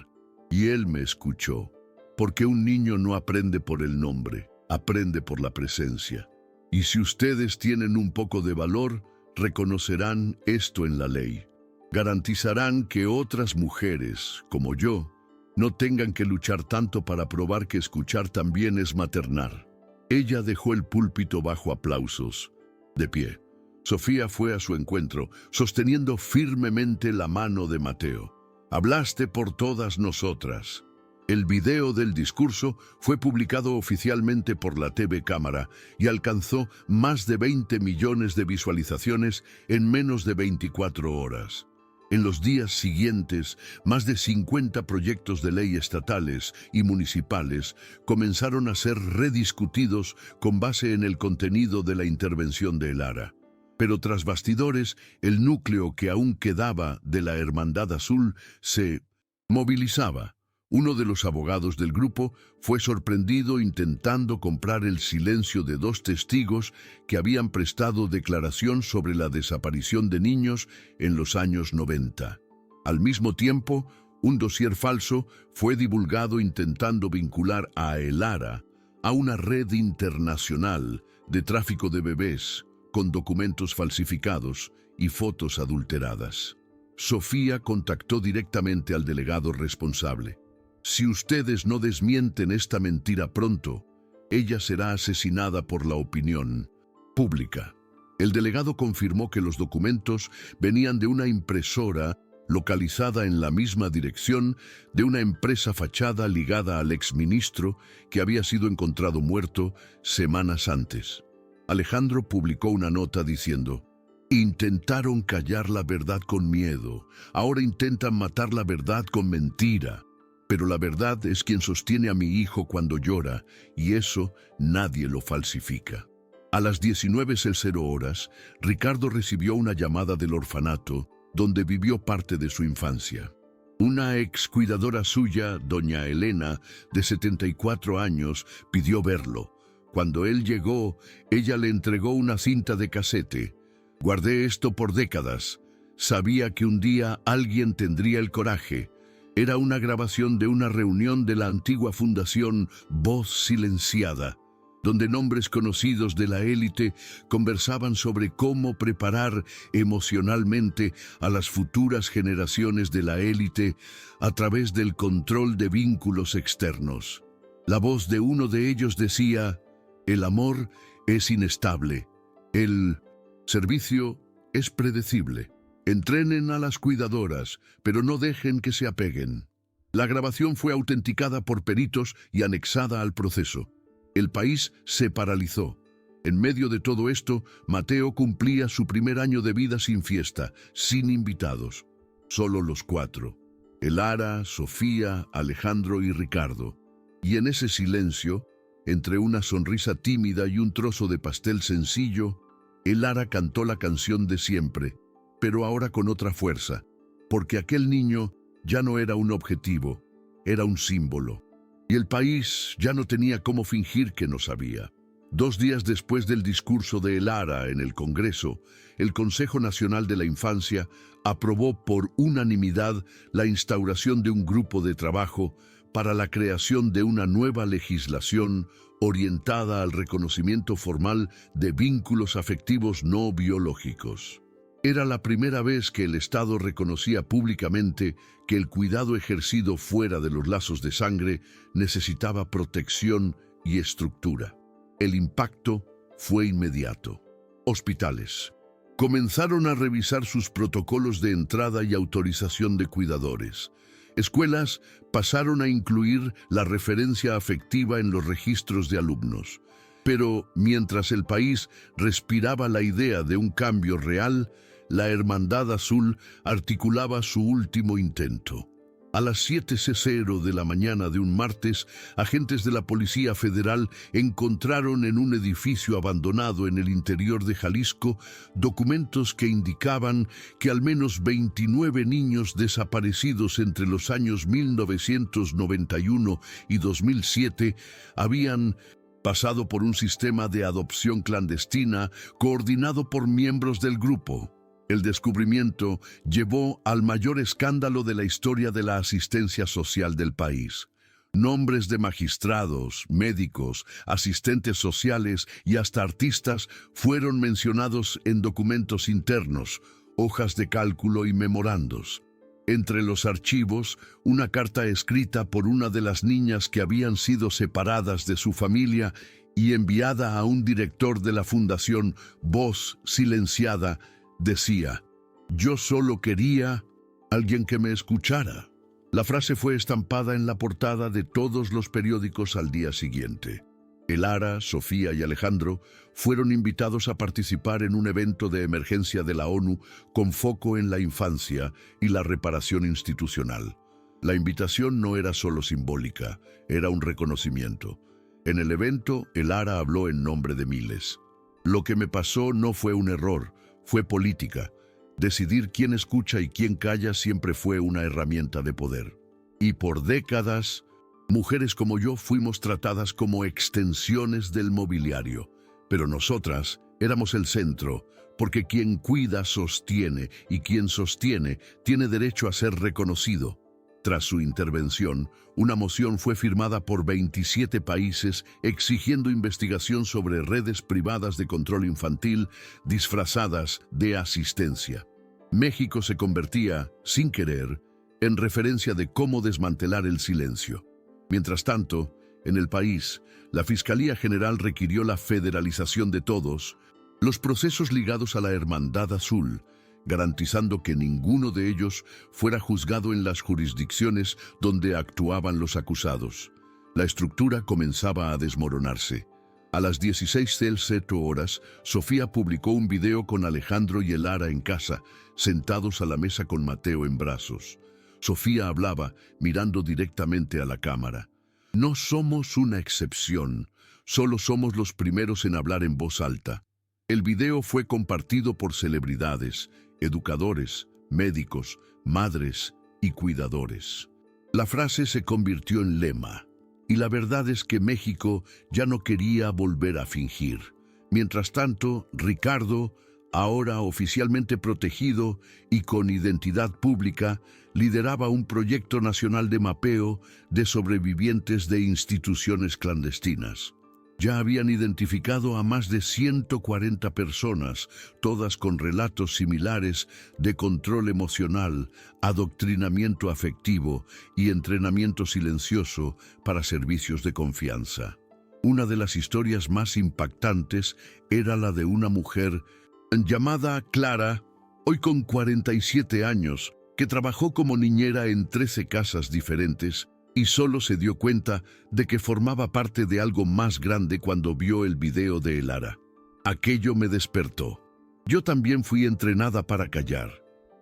Y él me escuchó, porque un niño no aprende por el nombre, aprende por la presencia. Y si ustedes tienen un poco de valor, reconocerán esto en la ley. Garantizarán que otras mujeres, como yo, no tengan que luchar tanto para probar que escuchar también es maternar. Ella dejó el púlpito bajo aplausos, de pie. Sofía fue a su encuentro, sosteniendo firmemente la mano de Mateo. Hablaste por todas nosotras. El video del discurso fue publicado oficialmente por la TV Cámara y alcanzó más de 20 millones de visualizaciones en menos de 24 horas. En los días siguientes, más de 50 proyectos de ley estatales y municipales comenzaron a ser rediscutidos con base en el contenido de la intervención de Lara. Pero tras bastidores, el núcleo que aún quedaba de la Hermandad Azul se movilizaba. Uno de los abogados del grupo fue sorprendido intentando comprar el silencio de 2 testigos que habían prestado declaración sobre la desaparición de niños en los años 90. Al mismo tiempo, un dossier falso fue divulgado intentando vincular a El Lara a una red internacional de tráfico de bebés, con documentos falsificados y fotos adulteradas. Sofía contactó directamente al delegado responsable. Si ustedes no desmienten esta mentira pronto, ella será asesinada por la opinión pública. El delegado confirmó que los documentos venían de una impresora localizada en la misma dirección de una empresa fachada ligada al exministro que había sido encontrado muerto semanas antes. Alejandro publicó una nota diciendo: intentaron callar la verdad con miedo, ahora intentan matar la verdad con mentira. Pero la verdad es quien sostiene a mi hijo cuando llora, y eso nadie lo falsifica. A las 19:00 horas, Ricardo recibió una llamada del orfanato, donde vivió parte de su infancia. Una ex cuidadora suya, doña Elena, de 74 años, pidió verlo. Cuando él llegó, ella le entregó una cinta de casete. Guardé esto por décadas. Sabía que un día alguien tendría el coraje. Era una grabación de una reunión de la antigua fundación Voz Silenciada, donde nombres conocidos de la élite conversaban sobre cómo preparar emocionalmente a las futuras generaciones de la élite a través del control de vínculos externos. La voz de uno de ellos decía: el amor es inestable, el servicio es predecible. Entrenen a las cuidadoras, pero no dejen que se apeguen. La grabación fue autenticada por peritos y anexada al proceso. El país se paralizó. En medio de todo esto, Mateo cumplía su primer año de vida sin fiesta, sin invitados. Solo los 4. Elara, Sofía, Alejandro y Ricardo. Y en ese silencio, entre una sonrisa tímida y un trozo de pastel sencillo, Elara cantó la canción de siempre, pero ahora con otra fuerza, porque aquel niño ya no era un objetivo, era un símbolo. Y el país ya no tenía cómo fingir que no sabía. 2 días después del discurso de Elara en el Congreso, el Consejo Nacional de la Infancia aprobó por unanimidad la instauración de un grupo de trabajo para la creación de una nueva legislación orientada al reconocimiento formal de vínculos afectivos no biológicos. Era la primera vez que el Estado reconocía públicamente que el cuidado ejercido fuera de los lazos de sangre necesitaba protección y estructura. El impacto fue inmediato. Hospitales comenzaron a revisar sus protocolos de entrada y autorización de cuidadores. Escuelas pasaron a incluir la referencia afectiva en los registros de alumnos. Pero mientras el país respiraba la idea de un cambio real, la Hermandad Azul articulaba su último intento. A las 7:00 de la mañana de un martes, agentes de la Policía Federal encontraron en un edificio abandonado en el interior de Jalisco documentos que indicaban que al menos 29 niños desaparecidos entre los años 1991 y 2007 habían pasado por un sistema de adopción clandestina coordinado por miembros del grupo. El descubrimiento llevó al mayor escándalo de la historia de la asistencia social del país. Nombres de magistrados, médicos, asistentes sociales y hasta artistas fueron mencionados en documentos internos, hojas de cálculo y memorandos. Entre los archivos, una carta escrita por una de las niñas que habían sido separadas de su familia y enviada a un director de la Fundación Voz Silenciada, decía: yo solo quería alguien que me escuchara. La frase fue estampada en la portada de todos los periódicos al día siguiente. Elara, Sofía y Alejandro fueron invitados a participar en un evento de emergencia de la ONU con foco en la infancia y la reparación institucional. La invitación no era solo simbólica, era un reconocimiento. En el evento, Elara habló en nombre de miles. Lo que me pasó no fue un error, fue política. Decidir quién escucha y quién calla siempre fue una herramienta de poder. Y por décadas, mujeres como yo fuimos tratadas como extensiones del mobiliario. Pero nosotras éramos el centro, porque quien cuida sostiene, y quien sostiene tiene derecho a ser reconocido. Tras su intervención, una moción fue firmada por 27 países exigiendo investigación sobre redes privadas de control infantil disfrazadas de asistencia. México se convertía, sin querer, en referencia de cómo desmantelar el silencio. Mientras tanto, En el país, la Fiscalía General requirió la federalización de todos los procesos ligados a la Hermandad Azul, garantizando que ninguno de ellos fuera juzgado en las jurisdicciones donde actuaban los acusados. La estructura comenzaba a desmoronarse. A las 16:00 horas, Sofía publicó un video con Alejandro y Elara en casa, sentados a la mesa con Mateo en brazos. Sofía hablaba, mirando directamente a la cámara. No somos una excepción, solo somos los primeros en hablar en voz alta. El video fue compartido por celebridades, educadores, médicos, madres y cuidadores. La frase se convirtió en lema, y la verdad es que México ya no quería volver a fingir. Mientras tanto, Ricardo, ahora oficialmente protegido y con identidad pública, lideraba un proyecto nacional de mapeo de sobrevivientes de instituciones clandestinas. Ya habían identificado a más de 140 personas, todas con relatos similares de control emocional, adoctrinamiento afectivo y entrenamiento silencioso para servicios de confianza. Una de las historias más impactantes era la de una mujer llamada Clara, hoy con 47 años, que trabajó como niñera en 13 casas diferentes y solo se dio cuenta de que formaba parte de algo más grande cuando vio el video de Elara. Aquello me despertó. Yo también fui entrenada para callar.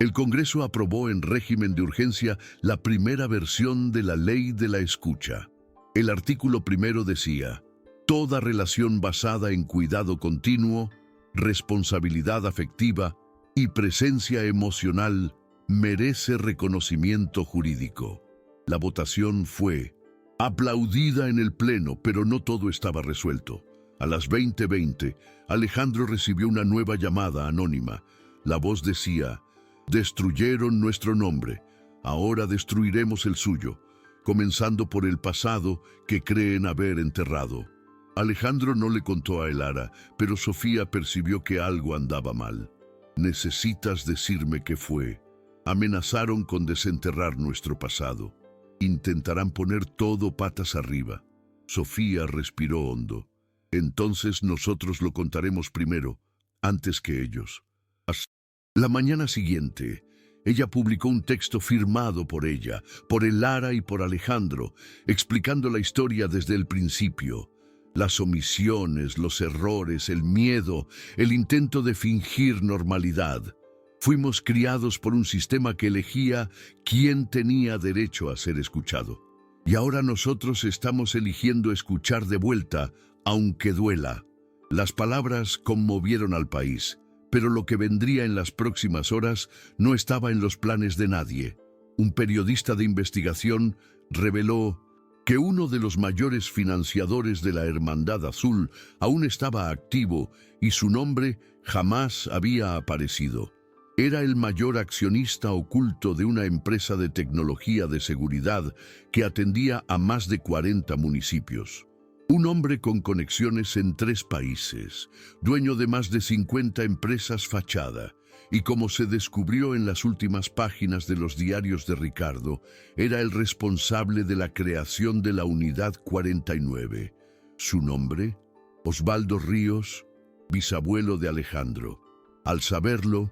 El Congreso aprobó en régimen de urgencia la primera versión de la Ley de la Escucha. El artículo primero decía: toda relación basada en cuidado continuo, responsabilidad afectiva y presencia emocional merece reconocimiento jurídico. La votación fue aplaudida en el Pleno, pero no todo estaba resuelto. A las 20:20, Alejandro recibió una nueva llamada anónima. La voz decía: destruyeron nuestro nombre, ahora destruiremos el suyo, comenzando por el pasado que creen haber enterrado. Alejandro no le contó a Elara, pero Sofía percibió que algo andaba mal. Necesitas decirme qué fue. Amenazaron con desenterrar nuestro pasado. Intentarán poner todo patas arriba. Sofía respiró hondo. Entonces nosotros lo contaremos primero, antes que ellos. La mañana siguiente, ella publicó un texto firmado por ella, por Elara y por Alejandro, explicando la historia desde el principio. Las omisiones, los errores, el miedo, el intento de fingir normalidad. Fuimos criados por un sistema que elegía quién tenía derecho a ser escuchado. Y ahora nosotros estamos eligiendo escuchar de vuelta, aunque duela. Las palabras conmovieron al país, pero lo que vendría en las próximas horas no estaba en los planes de nadie. Un periodista de investigación reveló que uno de los mayores financiadores de la Hermandad Azul aún estaba activo y su nombre jamás había aparecido. Era el mayor accionista oculto de una empresa de tecnología de seguridad que atendía a más de 40 municipios. Un hombre con conexiones en 3 países, dueño de más de 50 empresas fachada, y como se descubrió en las últimas páginas de los diarios de Ricardo, era el responsable de la creación de la Unidad 49. Su nombre: Osvaldo Ríos, bisabuelo de Alejandro. Al saberlo,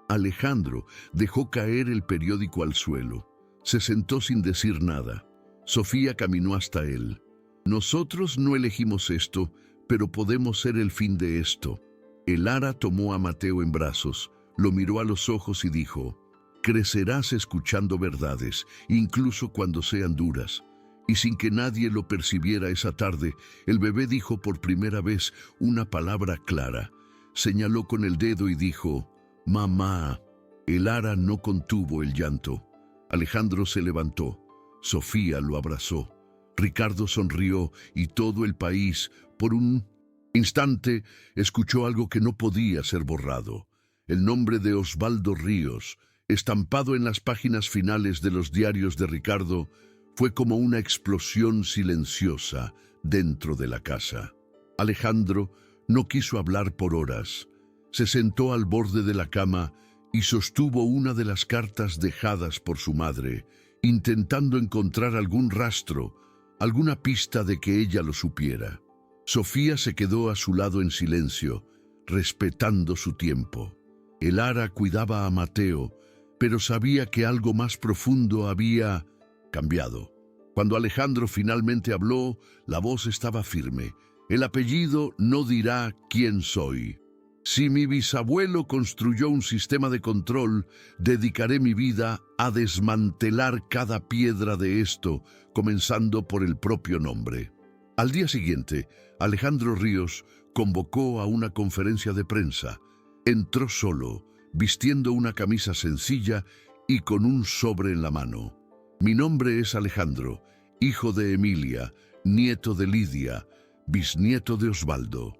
Alejandro dejó caer el periódico al suelo. Se sentó sin decir nada. Sofía caminó hasta él. Nosotros no elegimos esto, pero podemos ser el fin de esto. Elara tomó a Mateo en brazos, lo miró a los ojos y dijo: crecerás escuchando verdades, incluso cuando sean duras. Y sin que nadie lo percibiera esa tarde, el bebé dijo por primera vez una palabra clara. Señaló con el dedo y dijo: mamá. Elara no contuvo el llanto. Alejandro se levantó. Sofía lo abrazó. Ricardo sonrió y todo el país, por un instante, escuchó algo que no podía ser borrado. El nombre de Osvaldo Ríos, estampado en las páginas finales de los diarios de Ricardo, fue como una explosión silenciosa dentro de la casa. Alejandro no quiso hablar por horas. Se sentó al borde de la cama y sostuvo una de las cartas dejadas por su madre, intentando encontrar algún rastro, alguna pista de que ella lo supiera. Sofía se quedó a su lado en silencio, respetando su tiempo. Elara cuidaba a Mateo, pero sabía que algo más profundo había cambiado. Cuando Alejandro finalmente habló, la voz estaba firme. El apellido no dirá quién soy. Si mi bisabuelo construyó un sistema de control, dedicaré mi vida a desmantelar cada piedra de esto, comenzando por el propio nombre. Al día siguiente, Alejandro Ríos convocó a una conferencia de prensa. Entró solo, vistiendo una camisa sencilla y con un sobre en la mano. Mi nombre es Alejandro, hijo de Emilia, nieto de Lidia, bisnieto de Osvaldo.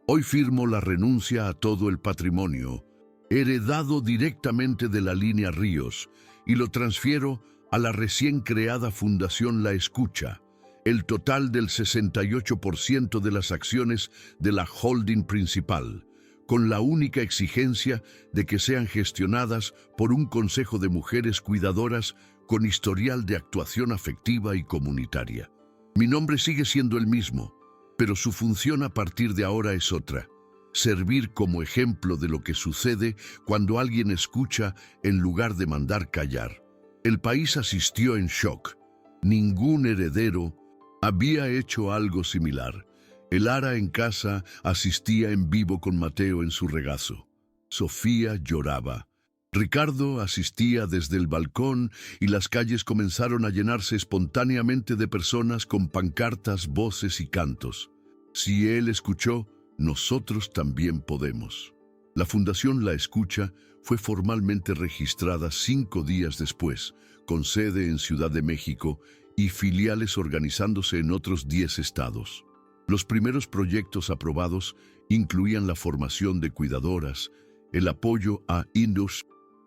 Hoy firmo la renuncia a todo el patrimonio, heredado directamente de la línea Ríos, y lo transfiero a la recién creada Fundación La Escucha, el total del 68% de las acciones de la holding principal, con la única exigencia de que sean gestionadas por un consejo de mujeres cuidadoras con historial de actuación afectiva y comunitaria. Mi nombre sigue siendo el mismo, pero su función a partir de ahora es otra: servir como ejemplo de lo que sucede cuando alguien escucha en lugar de mandar callar. El país asistió en shock. Ningún heredero había hecho algo similar. Elara en casa asistía en vivo con Mateo en su regazo. Sofía lloraba. Ricardo asistía desde el balcón y las calles comenzaron a llenarse espontáneamente de personas con pancartas, voces y cantos. Si él escuchó, nosotros también podemos. La Fundación La Escucha fue formalmente registrada 5 días después, con sede en Ciudad de México y filiales organizándose en otros 10 estados. Los primeros proyectos aprobados incluían la formación de cuidadoras, el apoyo a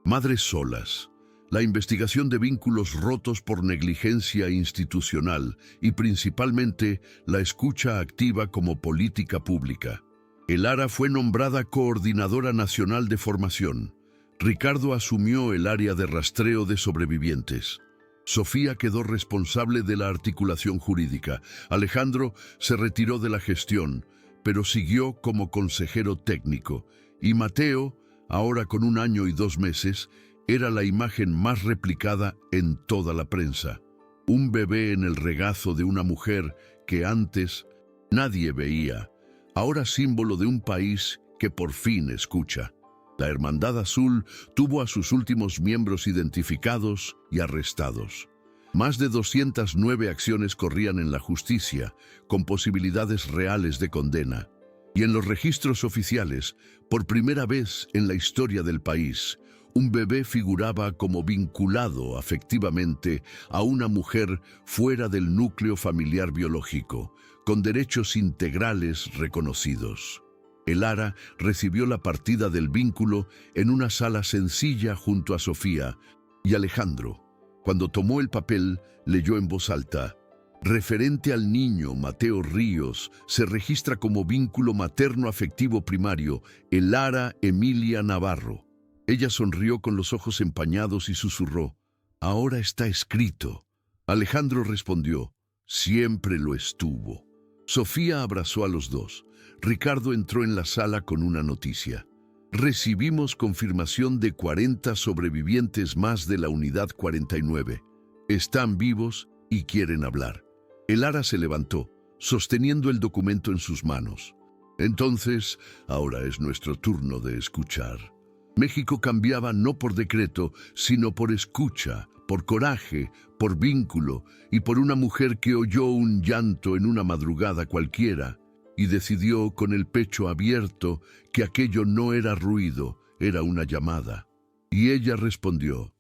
madres solas, la investigación de vínculos rotos por negligencia institucional y principalmente la escucha activa como política pública. Elara fue nombrada Coordinadora Nacional de Formación. Ricardo asumió el área de rastreo de sobrevivientes. Sofía quedó responsable de la articulación jurídica. Alejandro se retiró de la gestión, pero siguió como consejero técnico. Y Mateo, ahora con 1 año y 2 meses, era la imagen más replicada en toda la prensa. Un bebé en el regazo de una mujer que antes nadie veía, ahora símbolo de un país que por fin escucha. La Hermandad Azul tuvo a sus últimos miembros identificados y arrestados. Más de 209 acciones corrían en la justicia, con posibilidades reales de condena. Y en los registros oficiales, por primera vez en la historia del país, un bebé figuraba como vinculado afectivamente a una mujer fuera del núcleo familiar biológico, con derechos integrales reconocidos. Elara recibió la partida del vínculo en una sala sencilla junto a Sofía, y Alejandro, cuando tomó el papel, leyó en voz alta: referente al niño Mateo Ríos, se registra como vínculo materno-afectivo primario Elara Emilia Navarro. Ella sonrió con los ojos empañados y susurró: ahora está escrito. Alejandro respondió: siempre lo estuvo. Sofía abrazó a los dos. Ricardo entró en la sala con una noticia: recibimos confirmación de 40 sobrevivientes más de la unidad 49. Están vivos y quieren hablar. Elara se levantó, sosteniendo el documento en sus manos. Entonces, ahora es nuestro turno de escuchar. México cambiaba no por decreto, sino por escucha, por coraje, por vínculo y por una mujer que oyó un llanto en una madrugada cualquiera y decidió con el pecho abierto que aquello no era ruido, era una llamada. Y ella respondió: